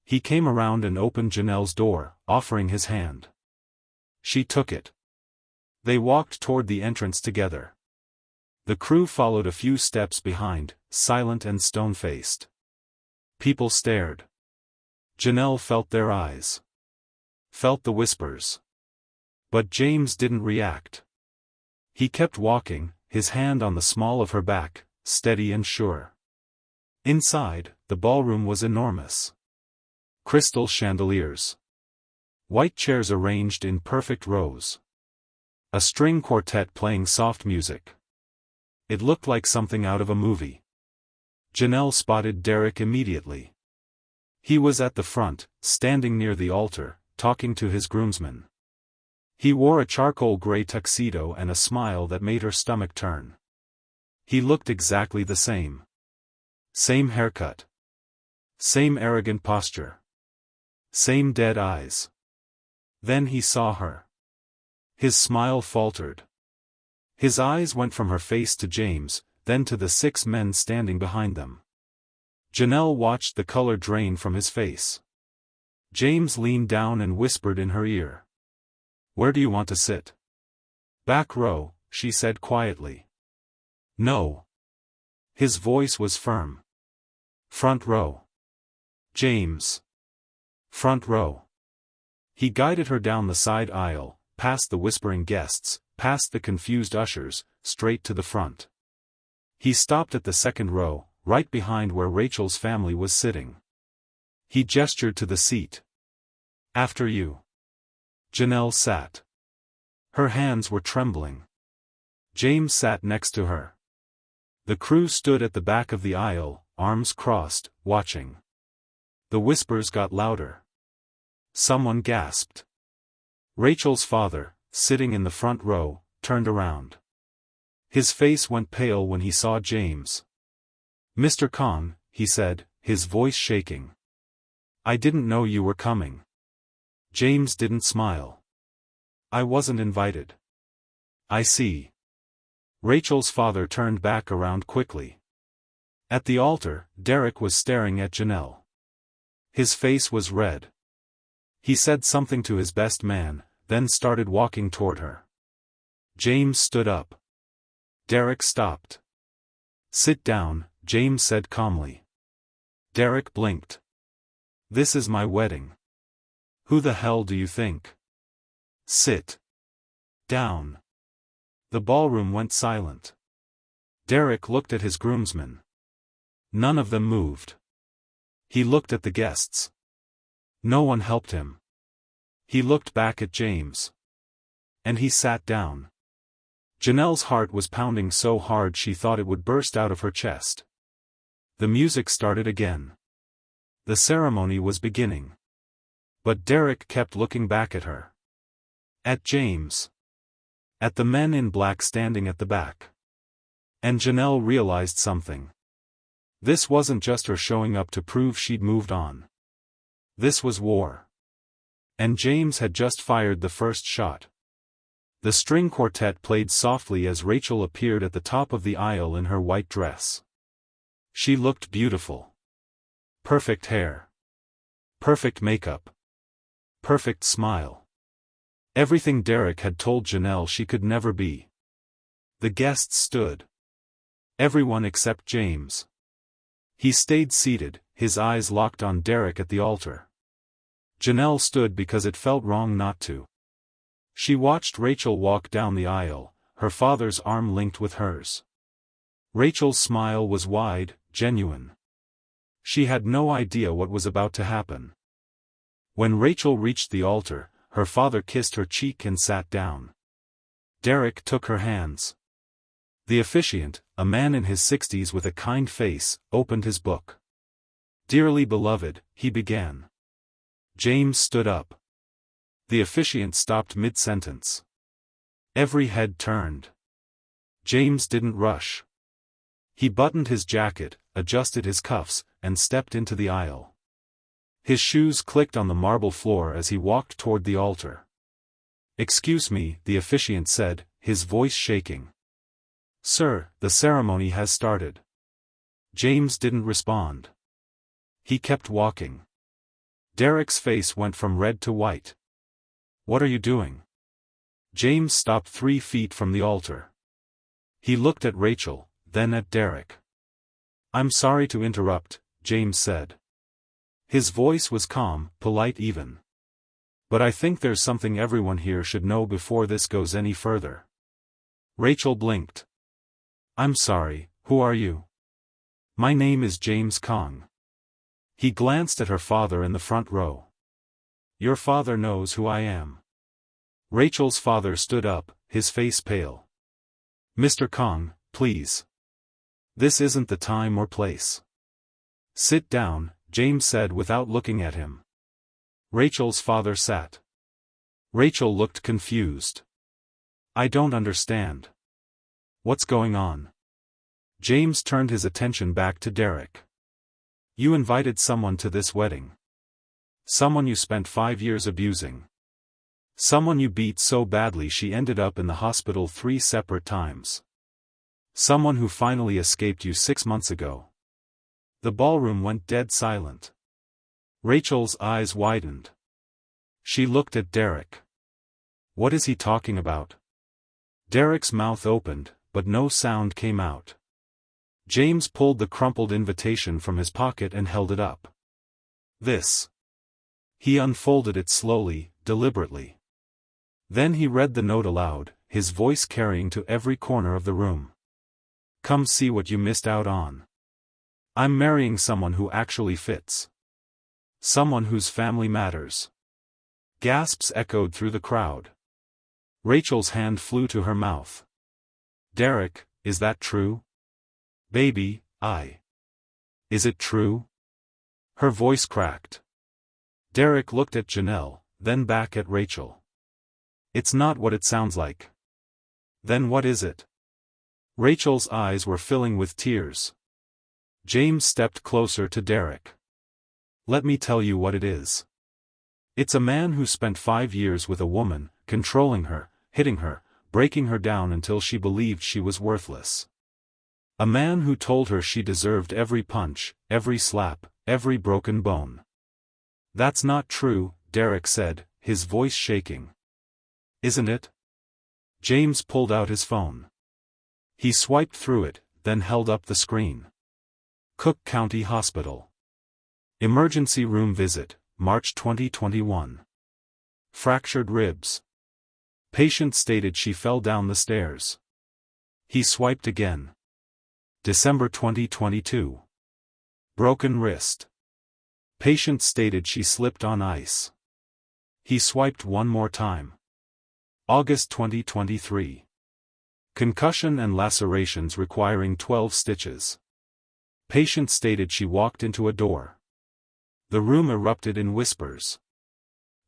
He came around and opened Janelle's door, offering his hand. She took it. They walked toward the entrance together. The crew followed a few steps behind, silent and stone-faced. People stared. Janelle felt their eyes. Felt the whispers. But James didn't react. He kept walking, his hand on the small of her back, steady and sure. Inside, the ballroom was enormous. Crystal chandeliers. White chairs arranged in perfect rows. A string quartet playing soft music. It looked like something out of a movie. Janelle spotted Derek immediately. He was at the front, standing near the altar, talking to his groomsmen. He wore a charcoal gray tuxedo and a smile that made her stomach turn. He looked exactly the same. Same haircut. Same arrogant posture. Same dead eyes. Then he saw her. His smile faltered. His eyes went from her face to James, then to the 6 men standing behind them. Janelle watched the color drain from his face. James leaned down and whispered in her ear. "Where do you want to sit?" "Back row," she said quietly. "No." His voice was firm. "Front row." "James." "Front row." He guided her down the side aisle, past the whispering guests, past the confused ushers, straight to the front. He stopped at the second row, right behind where Rachel's family was sitting. He gestured to the seat. "After you." Janelle sat. Her hands were trembling. James sat next to her. The crew stood at the back of the aisle, arms crossed, watching. The whispers got louder. Someone gasped. Rachel's father, sitting in the front row, turned around. His face went pale when he saw James. "Mr. Kong," he said, his voice shaking. "I didn't know you were coming." James didn't smile. "I wasn't invited." "I see." Rachel's father turned back around quickly. At the altar, Derek was staring at Janelle. His face was red. He said something to his best man, then started walking toward her. James stood up. Derek stopped. "Sit down," James said calmly. Derek blinked. "This is my wedding. Who the hell do you think?" "Sit down." The ballroom went silent. Derek looked at his groomsmen. None of them moved. He looked at the guests. No one helped him. He looked back at James. And he sat down. Janelle's heart was pounding so hard she thought it would burst out of her chest. The music started again. The ceremony was beginning. But Derek kept looking back at her. At James. At the men in black standing at the back. And Janelle realized something. This wasn't just her showing up to prove she'd moved on. This was war. And James had just fired the first shot. The string quartet played softly as Rachel appeared at the top of the aisle in her white dress. She looked beautiful. Perfect hair. Perfect makeup. Perfect smile. Everything Derek had told Janelle she could never be. The guests stood. Everyone except James. He stayed seated, his eyes locked on Derek at the altar. Janelle stood because it felt wrong not to. She watched Rachel walk down the aisle, her father's arm linked with hers. Rachel's smile was wide, genuine. She had no idea what was about to happen. When Rachel reached the altar, her father kissed her cheek and sat down. Derek took her hands. The officiant, a man in his 60s with a kind face, opened his book. "Dearly beloved," he began. James stood up. The officiant stopped mid-sentence. Every head turned. James didn't rush. He buttoned his jacket, adjusted his cuffs, and stepped into the aisle. His shoes clicked on the marble floor as he walked toward the altar. "Excuse me," the officiant said, his voice shaking. "Sir, the ceremony has started." James didn't respond. He kept walking. Derek's face went from red to white. "What are you doing?" James stopped 3 feet from the altar. He looked at Rachel, then at Derek. "I'm sorry to interrupt," James said. His voice was calm, polite even. "But I think there's something everyone here should know before this goes any further." Rachel blinked. "I'm sorry, who are you?" "My name is James Kong." He glanced at her father in the front row. "Your father knows who I am." Rachel's father stood up, his face pale. "Mr. Kong, please. This isn't the time or place." "Sit down," James said without looking at him. Rachel's father sat. Rachel looked confused. "I don't understand. What's going on?" James turned his attention back to Derek. "You invited someone to this wedding. Someone you spent 5 years abusing. Someone you beat so badly she ended up in the hospital 3 separate times. Someone who finally escaped you 6 months ago." The ballroom went dead silent. Rachel's eyes widened. She looked at Derek. What is he talking about? Derek's mouth opened, but no sound came out. James pulled the crumpled invitation from his pocket and held it up. "This." He unfolded it slowly, deliberately. Then he read the note aloud, his voice carrying to every corner of the room. "Come see what you missed out on. I'm marrying someone who actually fits. Someone whose family matters." Gasps echoed through the crowd. Rachel's hand flew to her mouth. Derek, is that true? Baby, Is it true? Her voice cracked. Derek looked at Janelle, then back at Rachel. It's not what it sounds like. Then what is it? Rachel's eyes were filling with tears. James stepped closer to Derek. Let me tell you what it is. It's a man who spent 5 years with a woman, controlling her, hitting her, breaking her down until she believed she was worthless. A man who told her she deserved every punch, every slap, every broken bone. That's not true, Derek said, his voice shaking. Isn't it? James pulled out his phone. He swiped through it, then held up the screen. Cook County Hospital. Emergency room visit, March 2021. Fractured ribs. Patient stated she fell down the stairs. He swiped again. December 2022. Broken wrist. Patient stated she slipped on ice. He swiped one more time. August 2023. Concussion and lacerations requiring 12 stitches. Patient stated she walked into a door. The room erupted in whispers.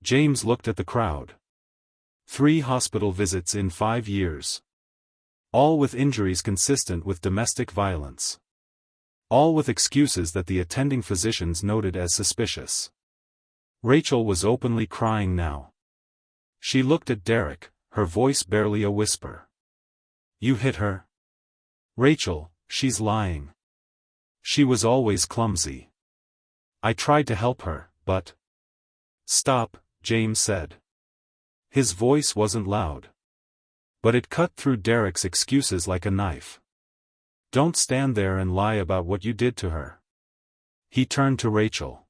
James looked at the crowd. 3 hospital visits in 5 years. All with injuries consistent with domestic violence. All with excuses that the attending physicians noted as suspicious. Rachel was openly crying now. She looked at Derek, her voice barely a whisper. You hit her? Rachel, she's lying. She was always clumsy. I tried to help her, but... Stop, James said. His voice wasn't loud. But it cut through Derek's excuses like a knife. Don't stand there and lie about what you did to her. He turned to Rachel.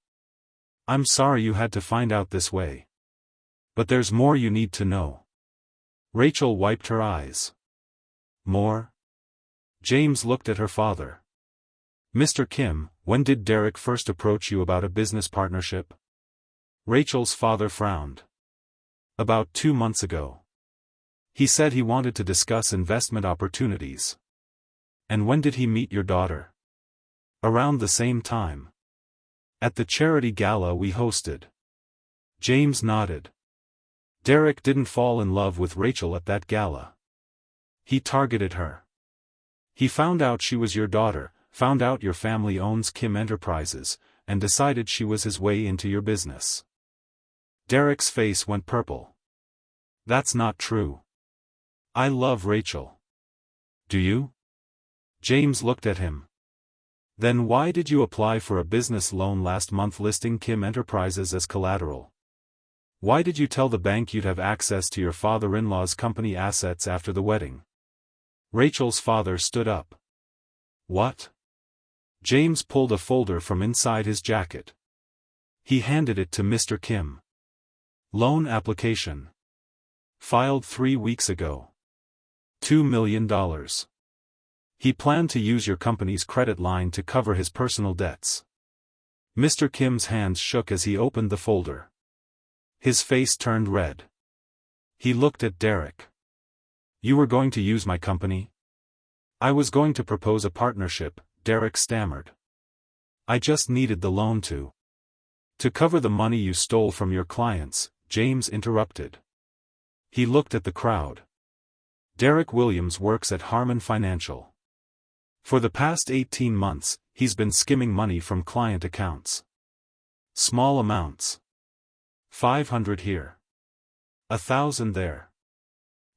I'm sorry you had to find out this way. But there's more you need to know. Rachel wiped her eyes. More? James looked at her father. Mr. Kim, when did Derek first approach you about a business partnership? Rachel's father frowned. About 2 months ago. He said he wanted to discuss investment opportunities. And when did he meet your daughter? Around the same time. At the charity gala we hosted. James nodded. Derek didn't fall in love with Rachel at that gala. He targeted her. He found out she was your daughter, found out your family owns Kim Enterprises, and decided she was his way into your business. Derek's face went purple. That's not true. I love Rachel. Do you? James looked at him. Then why did you apply for a business loan last month listing Kim Enterprises as collateral? Why did you tell the bank you'd have access to your father-in-law's company assets after the wedding? Rachel's father stood up. What? James pulled a folder from inside his jacket. He handed it to Mr. Kim. Loan application. Filed 3 weeks ago. $2 million. He planned to use your company's credit line to cover his personal debts. Mr. Kim's hands shook as he opened the folder. His face turned red. He looked at Derek. You were going to use my company? I was going to propose a partnership, Derek stammered. I just needed the loan to cover the money you stole from your clients, James interrupted. He looked at the crowd. Derek Williams works at Harmon Financial. For the past 18 months, he's been skimming money from client accounts. Small amounts. 500 here. 1,000 there.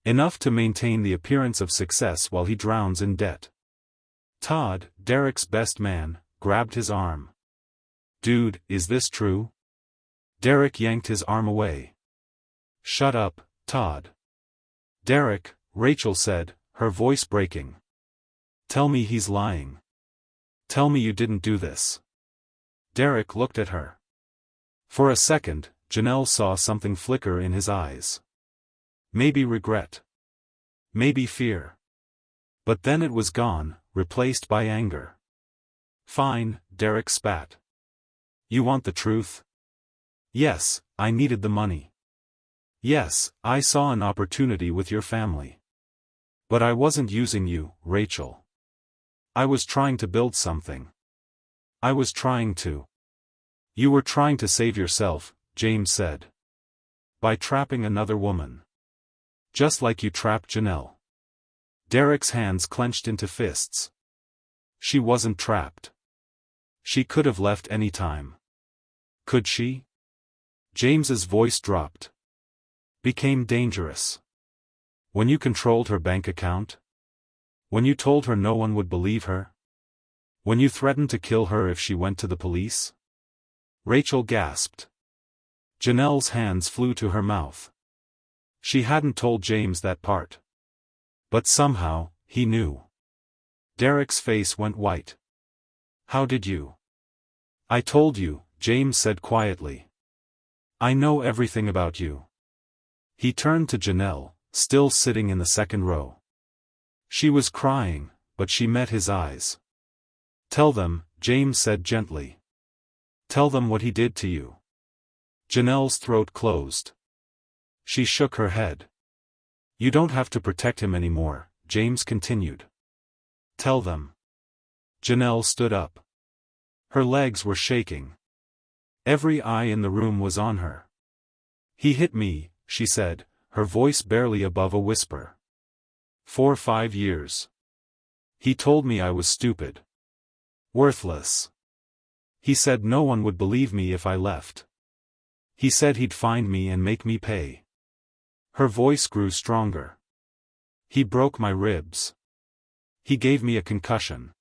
Enough to maintain the appearance of success while he drowns in debt. Todd, Derek's best man, grabbed his arm. Dude, is this true? Derek yanked his arm away. Shut up, Todd. Derek, Rachel said, her voice breaking. Tell me he's lying. Tell me you didn't do this. Derek looked at her. For a second, Janelle saw something flicker in his eyes. Maybe regret. Maybe fear. But then it was gone, replaced by anger. Fine, Derek spat. You want the truth? Yes, I needed the money. Yes, I saw an opportunity with your family. But I wasn't using you, Rachel. I was trying to build something. I was trying to. You were trying to save yourself, James said. By trapping another woman. Just like you trapped Janelle. Derek's hands clenched into fists. She wasn't trapped. She could have left any time. Could she? James's voice dropped. Became dangerous. When you controlled her bank account? When you told her no one would believe her? When you threatened to kill her if she went to the police? Rachel gasped. Janelle's hands flew to her mouth. She hadn't told James that part. But somehow, he knew. Derek's face went white. How did you? I told you, James said quietly. I know everything about you. He turned to Janelle, still sitting in the second row. She was crying, but she met his eyes. Tell them, James said gently. Tell them what he did to you. Janelle's throat closed. She shook her head. You don't have to protect him anymore, James continued. Tell them. Janelle stood up. Her legs were shaking. Every eye in the room was on her. He hit me, she said, her voice barely above a whisper. 4 or 5 years. He told me I was stupid. Worthless. He said no one would believe me if I left. He said he'd find me and make me pay. Her voice grew stronger. He broke my ribs. He gave me a concussion.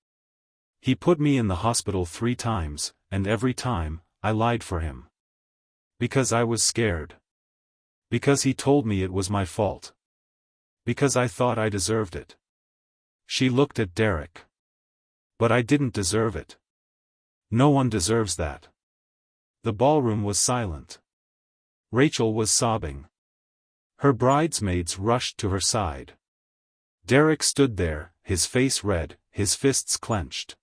He put me in the hospital 3 times, and every time, I lied for him. Because I was scared. Because he told me it was my fault. Because I thought I deserved it. She looked at Derek. But I didn't deserve it. No one deserves that. The ballroom was silent. Rachel was sobbing. Her bridesmaids rushed to her side. Derek stood there, his face red, his fists clenched.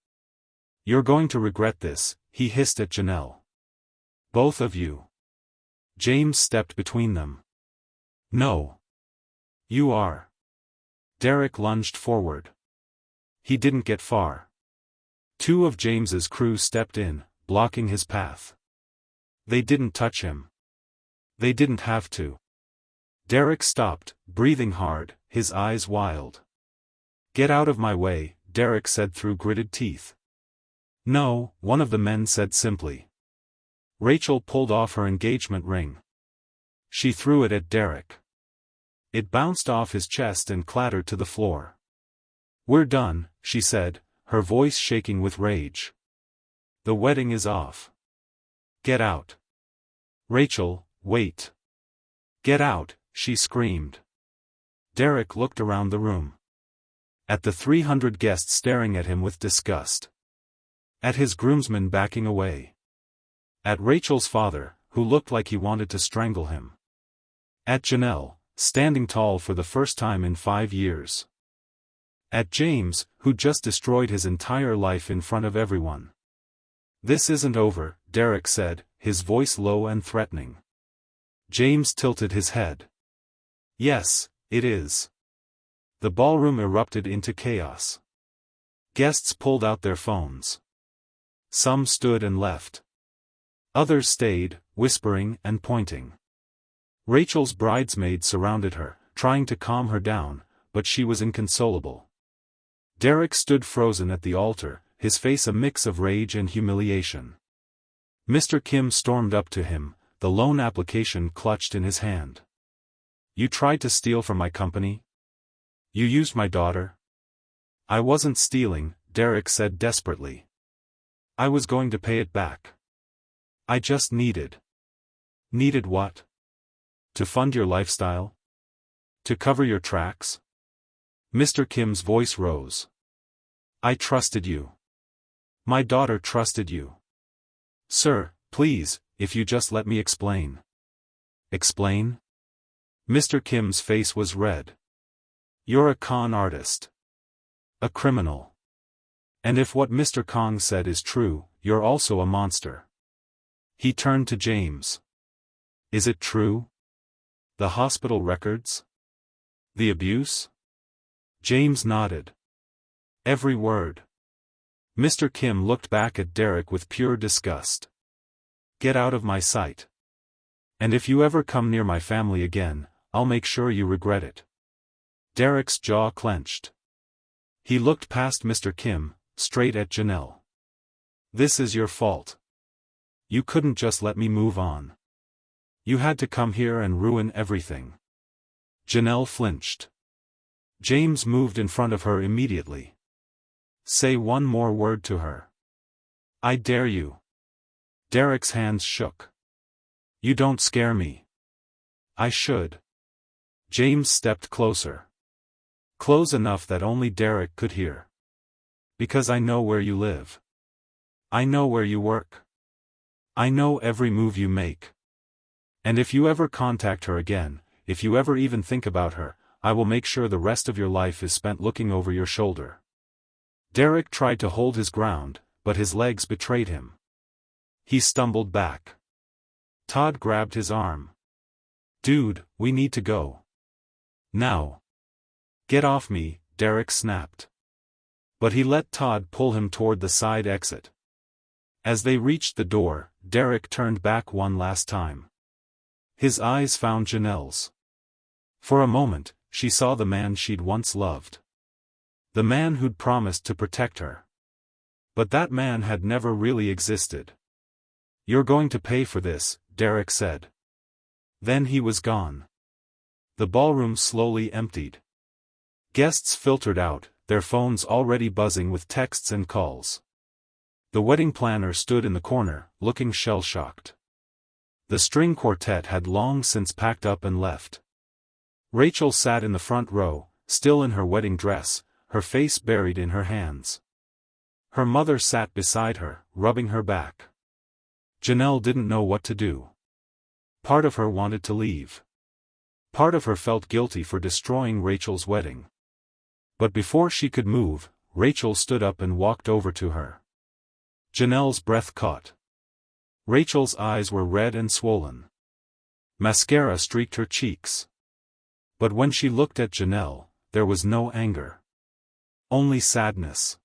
You're going to regret this, he hissed at Janelle. Both of you. James stepped between them. No. You are. Derek lunged forward. He didn't get far. 2 of James's crew stepped in, blocking his path. They didn't touch him. They didn't have to. Derek stopped, breathing hard, his eyes wild. Get out of my way, Derek said through gritted teeth. No, one of the men said simply. Rachel pulled off her engagement ring. She threw it at Derek. It bounced off his chest and clattered to the floor. We're done, she said, her voice shaking with rage. The wedding is off. Get out. Rachel, wait. Get out, she screamed. Derek looked around the room. At the 300 guests staring at him with disgust. At his groomsmen backing away. At Rachel's father, who looked like he wanted to strangle him. At Janelle, standing tall for the first time in 5 years. At James, who just destroyed his entire life in front of everyone. This isn't over, Derek said, his voice low and threatening. James tilted his head. Yes, it is. The ballroom erupted into chaos. Guests pulled out their phones. Some stood and left. Others stayed, whispering and pointing. Rachel's bridesmaids surrounded her, trying to calm her down, but she was inconsolable. Derek stood frozen at the altar, his face a mix of rage and humiliation. Mr. Kim stormed up to him, the loan application clutched in his hand. You tried to steal from my company? You used my daughter? I wasn't stealing, Derek said desperately. I was going to pay it back. I just needed. Needed what? To fund your lifestyle? To cover your tracks? Mr. Kim's voice rose. I trusted you. My daughter trusted you. Sir, please, if you just let me explain. Explain? Mr. Kim's face was red. You're a con artist. A criminal. And if what Mr. Kong said is true, you're also a monster. He turned to James. Is it true? The hospital records? The abuse? James nodded. Every word. Mr. Kim looked back at Derek with pure disgust. Get out of my sight. And if you ever come near my family again, I'll make sure you regret it. Derek's jaw clenched. He looked past Mr. Kim, straight at Janelle. This is your fault. You couldn't just let me move on. You had to come here and ruin everything. Janelle flinched. James moved in front of her immediately. Say one more word to her. I dare you. Derek's hands shook. You don't scare me. I should. James stepped closer. Close enough that only Derek could hear. Because I know where you live. I know where you work. I know every move you make. And if you ever contact her again, if you ever even think about her, I will make sure the rest of your life is spent looking over your shoulder. Derek tried to hold his ground, but his legs betrayed him. He stumbled back. Todd grabbed his arm. Dude, we need to go. Now. Get off me, Derek snapped. But he let Todd pull him toward the side exit. As they reached the door, Derek turned back one last time. His eyes found Janelle's. For a moment, she saw the man she'd once loved. The man who'd promised to protect her. But that man had never really existed. You're going to pay for this, Derek said. Then he was gone. The ballroom slowly emptied. Guests filtered out, their phones already buzzing with texts and calls. The wedding planner stood in the corner, looking shell-shocked. The string quartet had long since packed up and left. Rachel sat in the front row, still in her wedding dress, her face buried in her hands. Her mother sat beside her, rubbing her back. Janelle didn't know what to do. Part of her wanted to leave. Part of her felt guilty for destroying Rachel's wedding. But before she could move, Rachel stood up and walked over to her. Janelle's breath caught. Rachel's eyes were red and swollen. Mascara streaked her cheeks. But when she looked at Janelle, there was no anger. Only sadness.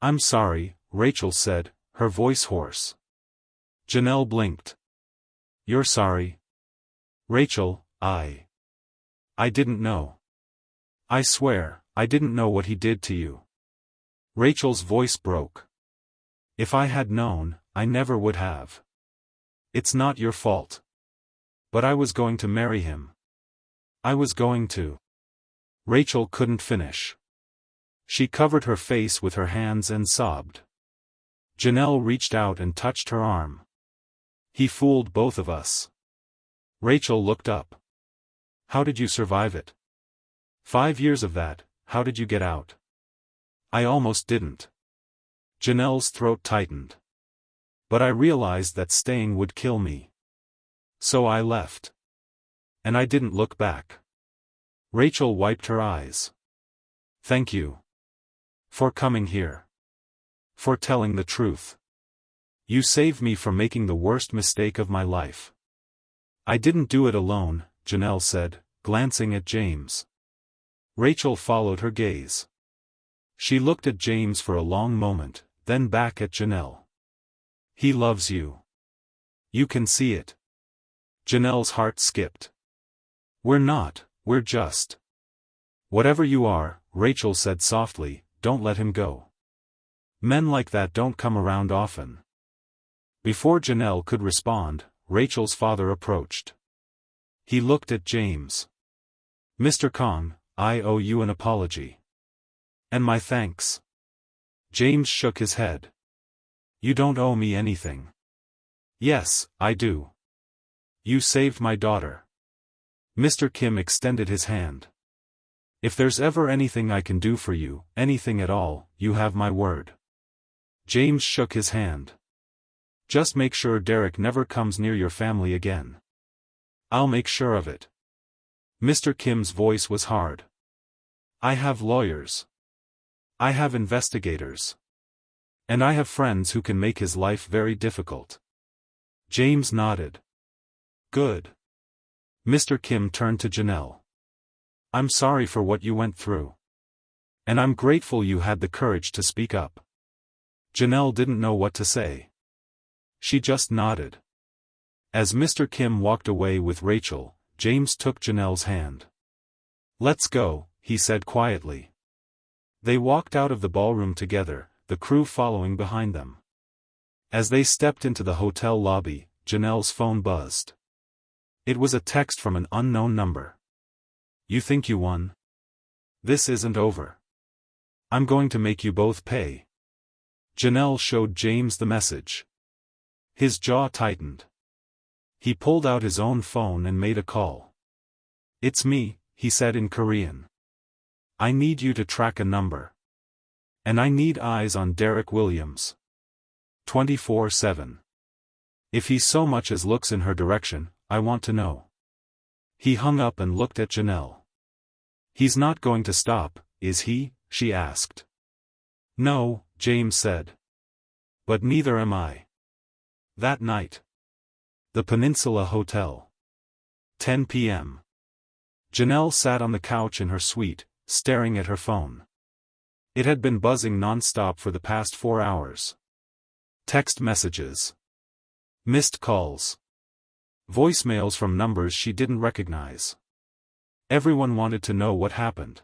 I'm sorry, Rachel said, her voice hoarse. Janelle blinked. You're sorry? Rachel, I didn't know. I swear, I didn't know what he did to you. Rachel's voice broke. If I had known, I never would have. It's not your fault. But I was going to marry him. I was going to. Rachel couldn't finish. She covered her face with her hands and sobbed. Janelle reached out and touched her arm. He fooled both of us. Rachel looked up. How did you survive it? 5 years of that, how did you get out? I almost didn't. Janelle's throat tightened. But I realized that staying would kill me. So I left. And I didn't look back. Rachel wiped her eyes. Thank you. For coming here. For telling the truth. You saved me from making the worst mistake of my life. I didn't do it alone, Janelle said, glancing at James. Rachel followed her gaze. She looked at James for a long moment, then back at Janelle. He loves you. You can see it. Janelle's heart skipped. We're not, we're just. Whatever you are, Rachel said softly, don't let him go. Men like that don't come around often. Before Janelle could respond, Rachel's father approached. He looked at James. Mr. Kong, I owe you an apology. And my thanks. James shook his head. You don't owe me anything. Yes, I do. You saved my daughter. Mr. Kim extended his hand. If there's ever anything I can do for you, anything at all, you have my word. James shook his hand. Just make sure Derek never comes near your family again. I'll make sure of it. Mr. Kim's voice was hard. I have lawyers. I have investigators. And I have friends who can make his life very difficult. James nodded. Good. Mr. Kim turned to Janelle. I'm sorry for what you went through. And I'm grateful you had the courage to speak up. Janelle didn't know what to say. She just nodded. As Mr. Kim walked away with Rachel, James took Janelle's hand. "Let's go," he said quietly. They walked out of the ballroom together, the crew following behind them. As they stepped into the hotel lobby, Janelle's phone buzzed. It was a text from an unknown number. "You think you won? This isn't over. I'm going to make you both pay." Janelle showed James the message. His jaw tightened. He pulled out his own phone and made a call. "It's me," he said in Korean. "I need you to track a number. And I need eyes on Derek Williams. 24/7. If he so much as looks in her direction, I want to know." He hung up and looked at Janelle. "He's not going to stop, is he?" she asked. "No," James said. "But neither am I." That night. The Peninsula Hotel. 10 p.m. Janelle sat on the couch in her suite, staring at her phone. It had been buzzing non-stop for the past 4 hours. Text messages. Missed calls. Voicemails from numbers she didn't recognize. Everyone wanted to know what happened.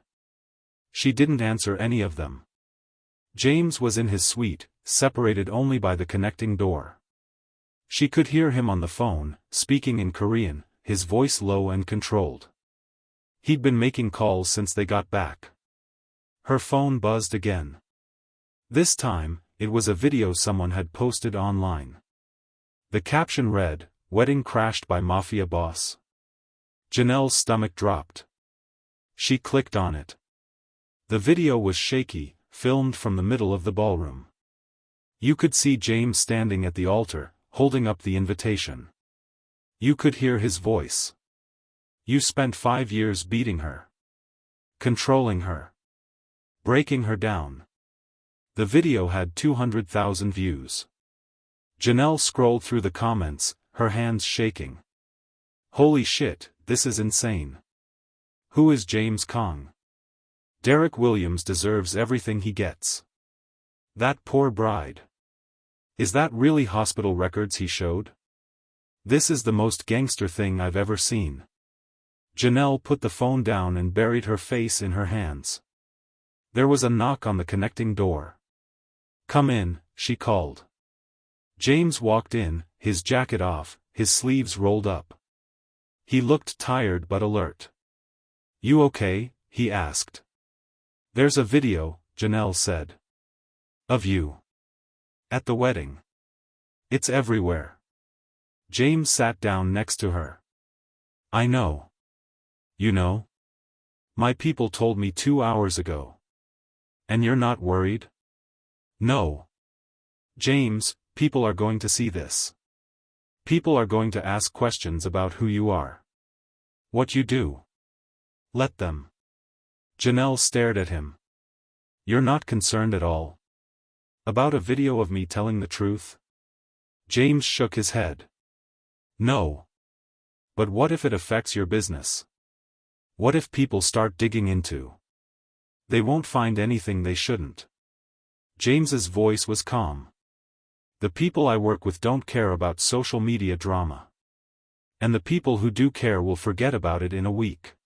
She didn't answer any of them. James was in his suite, separated only by the connecting door. She could hear him on the phone, speaking in Korean, his voice low and controlled. He'd been making calls since they got back. Her phone buzzed again. This time, it was a video someone had posted online. The caption read, "Wedding crashed by Mafia boss." Janelle's stomach dropped. She clicked on it. The video was shaky, filmed from the middle of the ballroom. You could see James standing at the altar, holding up the invitation. You could hear his voice. "You spent 5 years beating her. Controlling her. Breaking her down." The video had 200,000 views. Janelle scrolled through the comments, her hands shaking. "Holy shit, this is insane. Who is James Kong? Derek Williams deserves everything he gets. That poor bride. Is that really hospital records he showed? This is the most gangster thing I've ever seen." Janelle put the phone down and buried her face in her hands. There was a knock on the connecting door. "Come in," she called. James walked in, his jacket off, his sleeves rolled up. He looked tired but alert. "You okay?" he asked. "There's a video," Janelle said. "Of you. At the wedding. It's everywhere." James sat down next to her. "I know. You know? My people told me 2 hours ago. And you're not worried?" "No. James, people are going to see this. People are going to ask questions about who you are. What you do. Let them." Janelle stared at him. "You're not concerned at all? About a video of me telling the truth?" James shook his head. "No. But what if it affects your business? What if people start digging into? They won't find anything they shouldn't." James's voice was calm. "The people I work with don't care about social media drama. And the people who do care will forget about it in a week."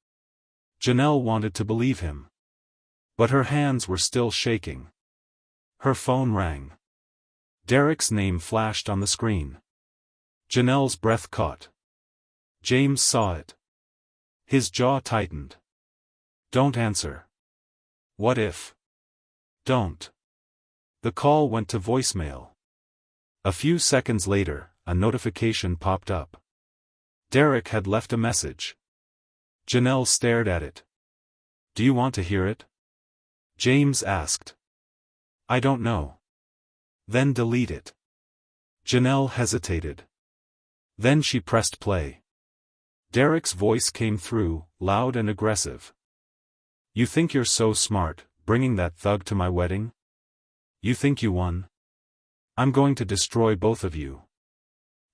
Janelle wanted to believe him. But her hands were still shaking. Her phone rang. Derek's name flashed on the screen. Janelle's breath caught. James saw it. His jaw tightened. "Don't answer. What if? Don't." The call went to voicemail. A few seconds later, a notification popped up. Derek had left a message. Janelle stared at it. "Do you want to hear it?" James asked. "I don't know." "Then delete it." Janelle hesitated. Then she pressed play. Derek's voice came through, loud and aggressive. "You think you're so smart, bringing that thug to my wedding? You think you won? I'm going to destroy both of you.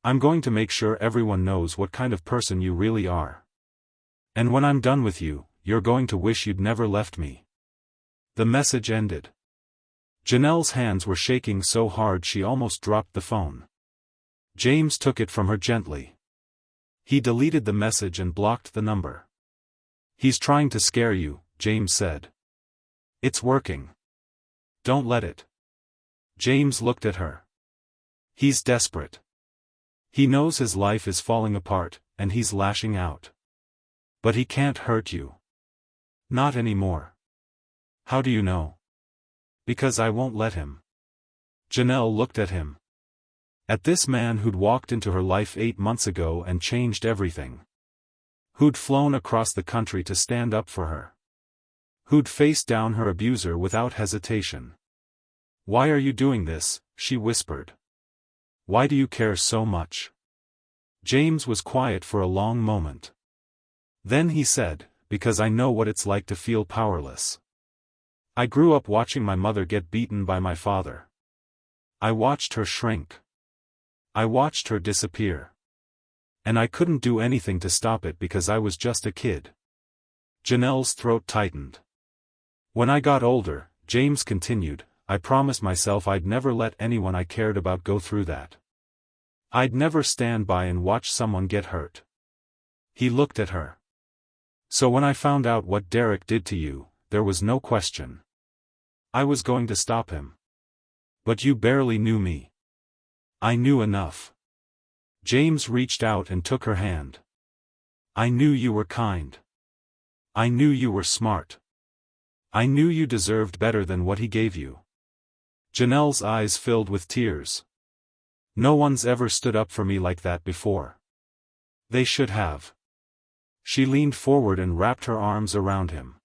I'm going to make sure everyone knows what kind of person you really are. And when I'm done with you, you're going to wish you'd never left me." The message ended. Janelle's hands were shaking so hard she almost dropped the phone. James took it from her gently. He deleted the message and blocked the number. "He's trying to scare you," James said. "It's working. Don't let it." James looked at her. He's desperate. He knows his life is falling apart, and he's lashing out. But he can't hurt you. Not anymore. How do you know? Because I won't let him. Janelle looked at him. At this man who'd walked into her life 8 months ago and changed everything. Who'd flown across the country to stand up for her. Who'd faced down her abuser without hesitation. "Why are you doing this?" she whispered. "Why do you care so much?" James was quiet for a long moment. Then he said, "Because I know what it's like to feel powerless. I grew up watching my mother get beaten by my father. I watched her shrink. I watched her disappear. And I couldn't do anything to stop it because I was just a kid." Janelle's throat tightened. "When I got older," James continued, "I promised myself I'd never let anyone I cared about go through that. I'd never stand by and watch someone get hurt." He looked at her. "So when I found out what Derek did to you, there was no question. I was going to stop him. But you barely knew me. I knew enough." James reached out and took her hand. "I knew you were kind. I knew you were smart. I knew you deserved better than what he gave you." Janelle's eyes filled with tears. "No one's ever stood up for me like that before. They should have." She leaned forward and wrapped her arms around him.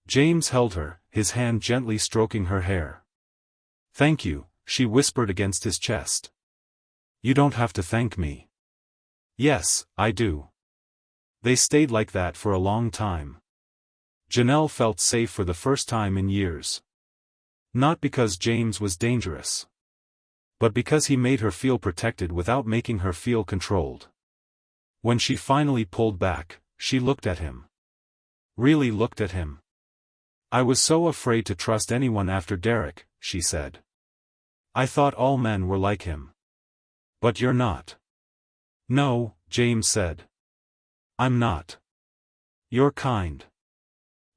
James held her, his hand gently stroking her hair. "Thank you," she whispered against his chest. "You don't have to thank me." "Yes, I do." They stayed like that for a long time. Janelle felt safe for the first time in years. Not because James was dangerous. But because he made her feel protected without making her feel controlled. When she finally pulled back, she looked at him. Really looked at him. "I was so afraid to trust anyone after Derek," she said. "I thought all men were like him. But you're not." "No," James said. "I'm not. You're kind.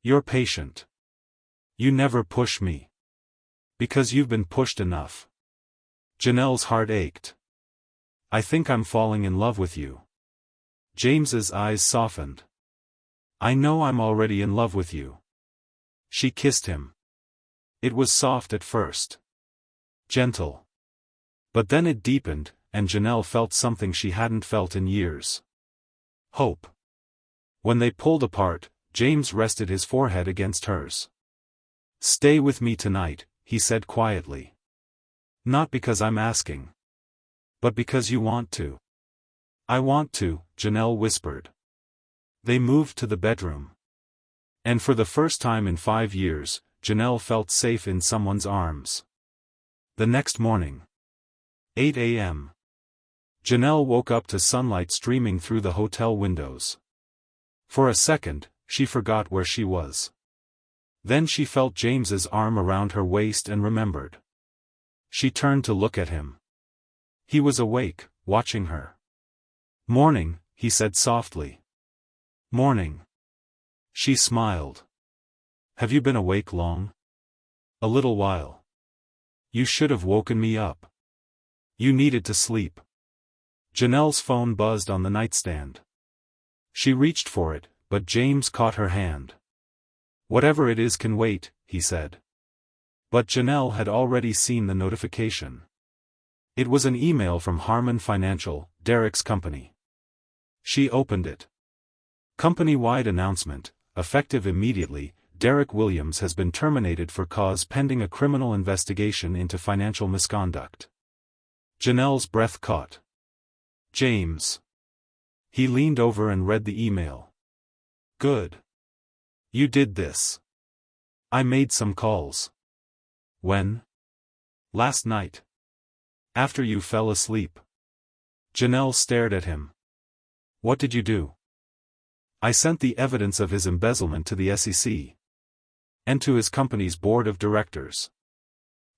You're patient. You never push me. Because you've been pushed enough." Janelle's heart ached. "I think I'm falling in love with you." James's eyes softened. "I know I'm already in love with you." She kissed him. It was soft at first. Gentle. But then it deepened, and Janelle felt something she hadn't felt in years. Hope. When they pulled apart, James rested his forehead against hers. "Stay with me tonight," he said quietly. "Not because I'm asking. But because you want to." "I want to," Janelle whispered. They moved to the bedroom. And for the first time in 5 years, Janelle felt safe in someone's arms. The next morning. 8 a.m. Janelle woke up to sunlight streaming through the hotel windows. For a second, she forgot where she was. Then she felt James's arm around her waist and remembered. She turned to look at him. He was awake, watching her. "Morning," he said softly. "Morning." She smiled. "Have you been awake long?" "A little while." "You should have woken me up. You needed to sleep." Janelle's phone buzzed on the nightstand. She reached for it, but James caught her hand. "Whatever it is can wait," he said. But Janelle had already seen the notification. It was an email from Harmon Financial, Derek's company. She opened it. Company-wide announcement, effective immediately, Derek Williams has been terminated for cause pending a criminal investigation into financial misconduct. Janelle's breath caught. "James." He leaned over and read the email. "Good. You did this." "I made some calls." "When?" "Last night. After you fell asleep." Janelle stared at him. "What did you do?" "I sent the evidence of his embezzlement to the SEC. And to his company's board of directors.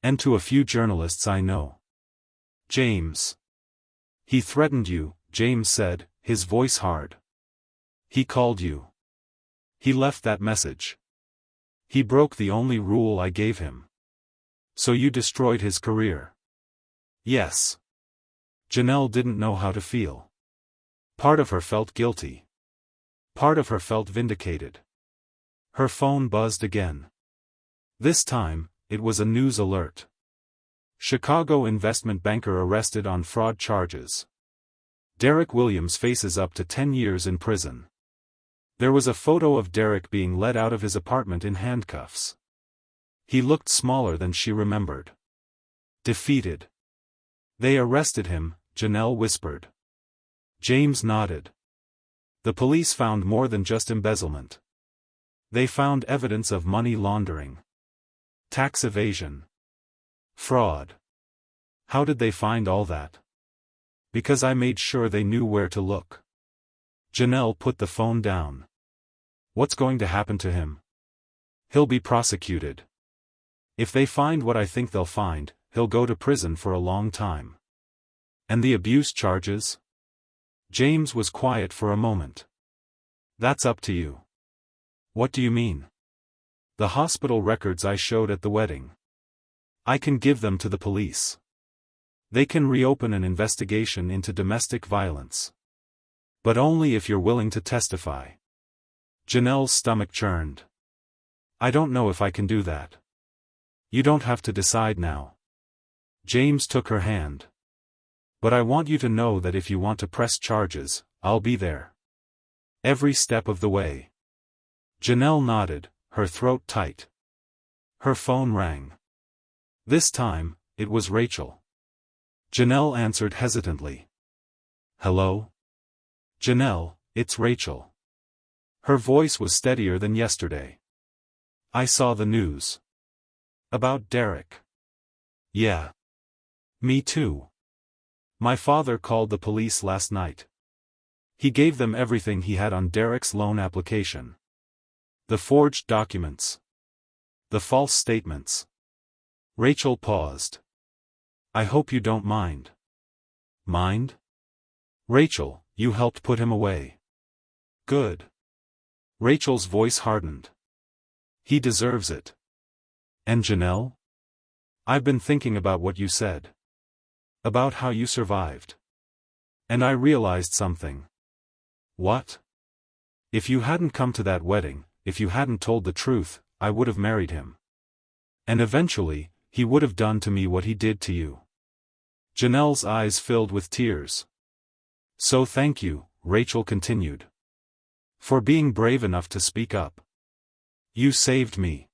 And to a few journalists I know. James. He threatened you, James said, his voice hard. He called you. He left that message. He broke the only rule I gave him. So you destroyed his career. Yes. Janelle didn't know how to feel. Part of her felt guilty. Part of her felt vindicated. Her phone buzzed again. This time, it was a news alert. Chicago investment banker arrested on fraud charges. Derek Williams faces up to 10 years in prison. There was a photo of Derek being led out of his apartment in handcuffs. He looked smaller than she remembered. Defeated. They arrested him, Janelle whispered. James nodded. The police found more than just embezzlement. They found evidence of money laundering. Tax evasion. Fraud. How did they find all that? Because I made sure they knew where to look. Janelle put the phone down. What's going to happen to him? He'll be prosecuted. If they find what I think they'll find, he'll go to prison for a long time. And the abuse charges? James was quiet for a moment. That's up to you. What do you mean? The hospital records I showed at the wedding. I can give them to the police. They can reopen an investigation into domestic violence. But only if you're willing to testify. Janelle's stomach churned. I don't know if I can do that. You don't have to decide now. James took her hand. But I want you to know that if you want to press charges, I'll be there. Every step of the way. Janelle nodded, her throat tight. Her phone rang. This time, it was Rachel. Janelle answered hesitantly. Hello? Janelle, it's Rachel. Her voice was steadier than yesterday. I saw the news. About Derek. Yeah. Me too. My father called the police last night. He gave them everything he had on Derek's loan application. The forged documents. The false statements. Rachel paused. I hope you don't mind. Mind? Rachel, you helped put him away. Good. Rachel's voice hardened. He deserves it. And Janelle? I've been thinking about what you said. About how you survived. And I realized something. What? If you hadn't come to that wedding, if you hadn't told the truth, I would have married him. And eventually, he would have done to me what he did to you. Janelle's eyes filled with tears. So thank you, Rachel continued. For being brave enough to speak up. You saved me.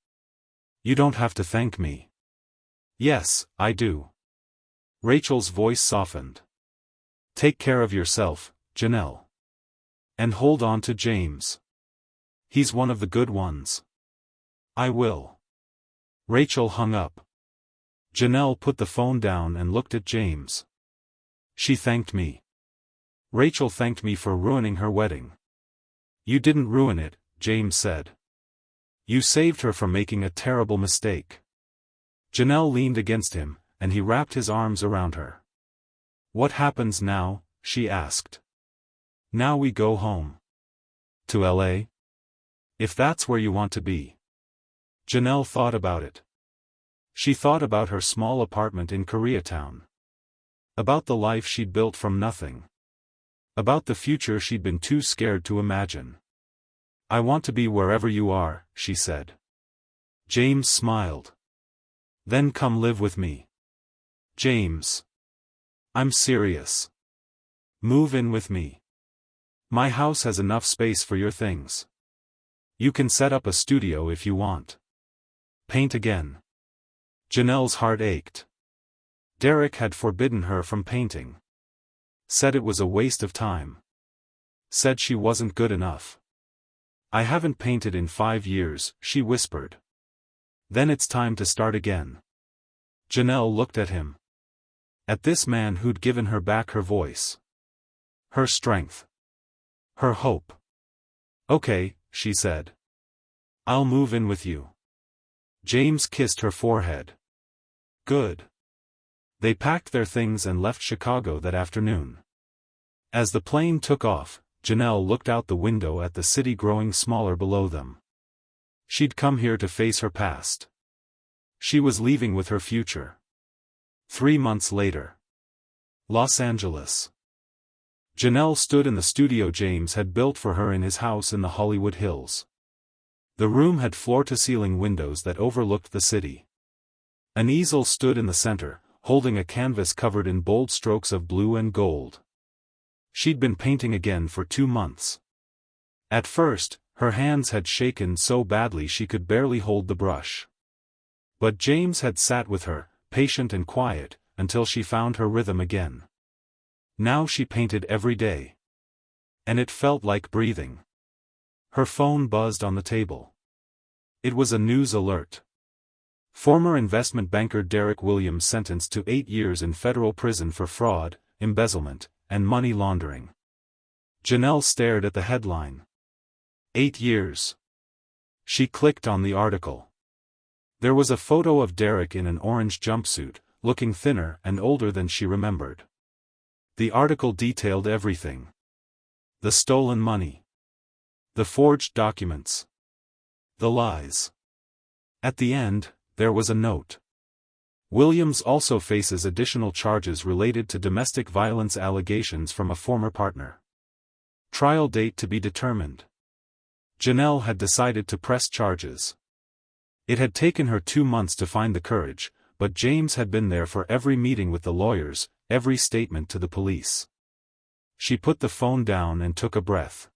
You don't have to thank me. Yes, I do. Rachel's voice softened. Take care of yourself, Janelle. And hold on to James. He's one of the good ones. I will. Rachel hung up. Janelle put the phone down and looked at James. She thanked me. Rachel thanked me for ruining her wedding. You didn't ruin it, James said. You saved her from making a terrible mistake. Janelle leaned against him, and he wrapped his arms around her. What happens now? She asked. Now we go home. To LA? If that's where you want to be. Janelle thought about it. She thought about her small apartment in Koreatown. About the life she'd built from nothing. About the future she'd been too scared to imagine. I want to be wherever you are, she said. James smiled. Then come live with me. James. I'm serious. Move in with me. My house has enough space for your things. You can set up a studio if you want. Paint again. Janelle's heart ached. Derek had forbidden her from painting. Said it was a waste of time. Said she wasn't good enough. I haven't painted in 5 years, she whispered. Then it's time to start again. Janelle looked at him. At this man who'd given her back her voice. Her strength. Her hope. Okay, she said. I'll move in with you. James kissed her forehead. Good. They packed their things and left Chicago that afternoon. As the plane took off, Janelle looked out the window at the city growing smaller below them. She'd come here to face her past. She was leaving with her future. 3 months later. Los Angeles. Janelle stood in the studio James had built for her in his house in the Hollywood Hills. The room had floor-to-ceiling windows that overlooked the city. An easel stood in the center, holding a canvas covered in bold strokes of blue and gold. She'd been painting again for 2 months. At first, her hands had shaken so badly she could barely hold the brush. But James had sat with her, patient and quiet, until she found her rhythm again. Now she painted every day. And it felt like breathing. Her phone buzzed on the table. It was a news alert. Former investment banker Derek Williams sentenced to 8 years in federal prison for fraud, embezzlement, and money laundering. Janelle stared at the headline. 8 years. She clicked on the article. There was a photo of Derek in an orange jumpsuit, looking thinner and older than she remembered. The article detailed everything. The stolen money. The forged documents. The lies. At the end, there was a note. Williams also faces additional charges related to domestic violence allegations from a former partner. Trial date to be determined. Janelle had decided to press charges. It had taken her 2 months to find the courage, but James had been there for every meeting with the lawyers, every statement to the police. She put the phone down and took a breath.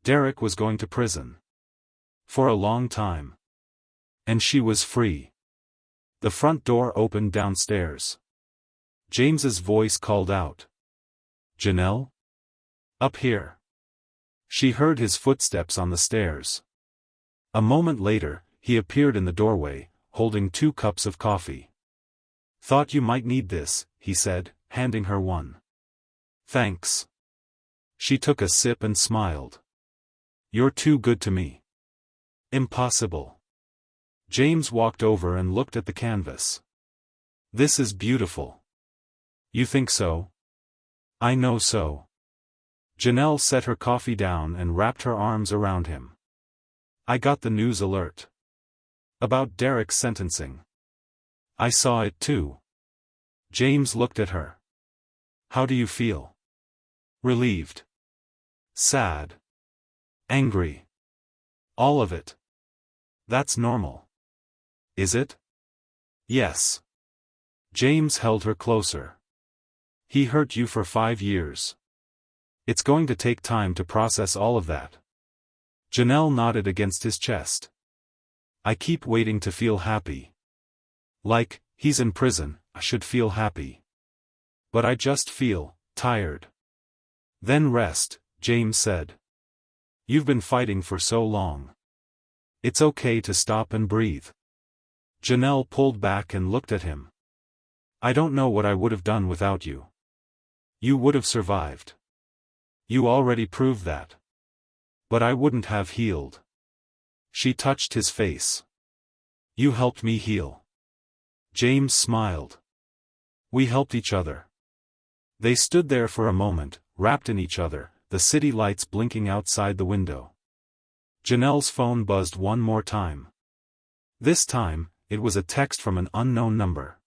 Derek was going to prison. For a long time. And she was free. The front door opened downstairs. James's voice called out. Janelle? Up here. She heard his footsteps on the stairs. A moment later, he appeared in the doorway, holding 2 cups of coffee. Thought you might need this, he said, handing her one. Thanks. She took a sip and smiled. You're too good to me. Impossible. James walked over and looked at the canvas. This is beautiful. You think so? I know so. Janelle set her coffee down and wrapped her arms around him. I got the news alert. About Derek's sentencing. I saw it too. James looked at her. How do you feel? Relieved. Sad. Angry. All of it. That's normal. Is it? Yes. James held her closer. He hurt you for 5 years. It's going to take time to process all of that. Janelle nodded against his chest. I keep waiting to feel happy. Like, he's in prison, I should feel happy. But I just feel tired. Then rest, James said. You've been fighting for so long. It's okay to stop and breathe. Janelle pulled back and looked at him. I don't know what I would have done without you. You would have survived. You already proved that. But I wouldn't have healed. She touched his face. You helped me heal. James smiled. We helped each other. They stood there for a moment, wrapped in each other, the city lights blinking outside the window. Janelle's phone buzzed one more time. This time, it was a text from an unknown number.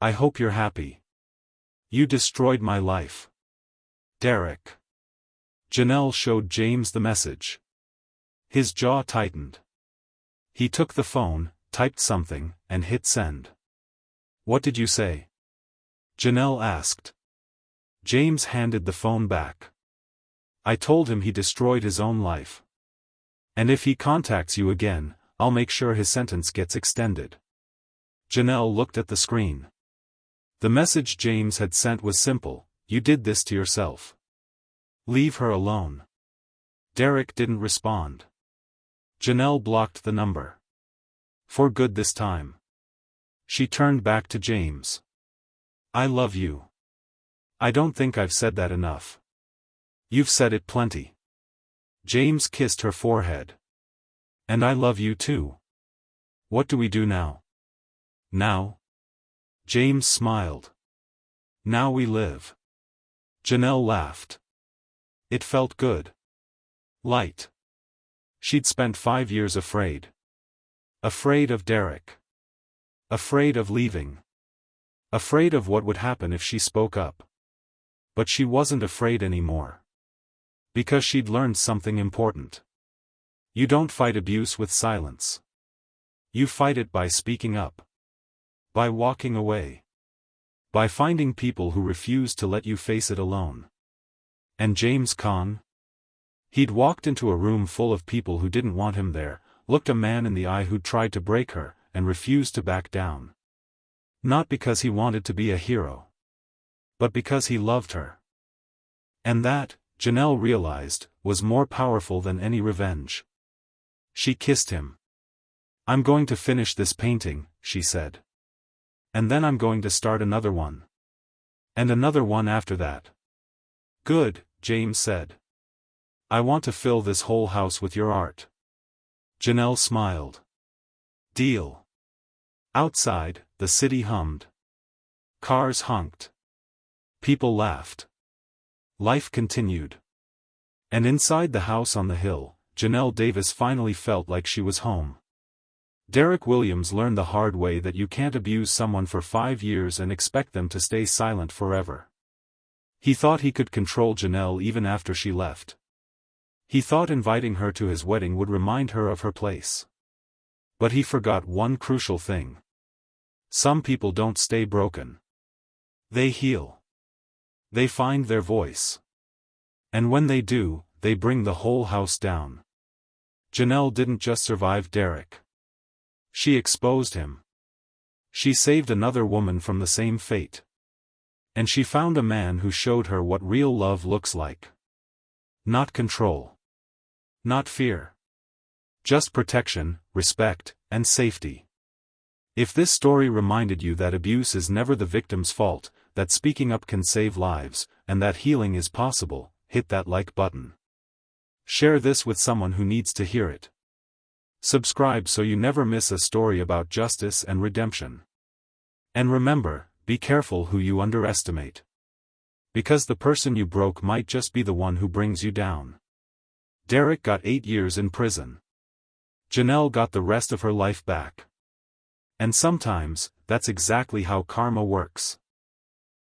I hope you're happy. You destroyed my life. Derek. Janelle showed James the message. His jaw tightened. He took the phone, typed something, and hit send. What did you say? Janelle asked. James handed the phone back. I told him he destroyed his own life. And if he contacts you again, I'll make sure his sentence gets extended. Janelle looked at the screen. The message James had sent was simple, you did this to yourself. Leave her alone. Derek didn't respond. Janelle blocked the number. For good this time. She turned back to James. I love you. I don't think I've said that enough. You've said it plenty. James kissed her forehead. And I love you too. What do we do now? Now? James smiled. Now we live. Janelle laughed. It felt good. Light. She'd spent 5 years afraid. Afraid of Derek. Afraid of leaving. Afraid of what would happen if she spoke up. But she wasn't afraid anymore. Because she'd learned something important. You don't fight abuse with silence. You fight it by speaking up. By walking away. By finding people who refuse to let you face it alone. And James Caan? He'd walked into a room full of people who didn't want him there, looked a man in the eye who'd tried to break her, and refused to back down. Not because he wanted to be a hero. But because he loved her. And that, Janelle realized, was more powerful than any revenge. She kissed him. I'm going to finish this painting, she said. And then I'm going to start another one. And another one after that. Good, James said. I want to fill this whole house with your art. Janelle smiled. Deal. Outside, the city hummed. Cars honked. People laughed. Life continued. And inside the house on the hill, Janelle Davis finally felt like she was home. Derek Williams learned the hard way that you can't abuse someone for 5 years and expect them to stay silent forever. He thought he could control Janelle even after she left. He thought inviting her to his wedding would remind her of her place. But he forgot one crucial thing. Some people don't stay broken. They heal. They find their voice. And when they do, they bring the whole house down. Janelle didn't just survive Derek. She exposed him. She saved another woman from the same fate. And she found a man who showed her what real love looks like. Not control. Not fear. Just protection, respect, and safety. If this story reminded you that abuse is never the victim's fault, that speaking up can save lives, and that healing is possible, hit that like button. Share this with someone who needs to hear it. Subscribe so you never miss a story about justice and redemption. And remember, be careful who you underestimate. Because the person you broke might just be the one who brings you down. Derek got 8 years in prison. Janelle got the rest of her life back. And sometimes, that's exactly how karma works.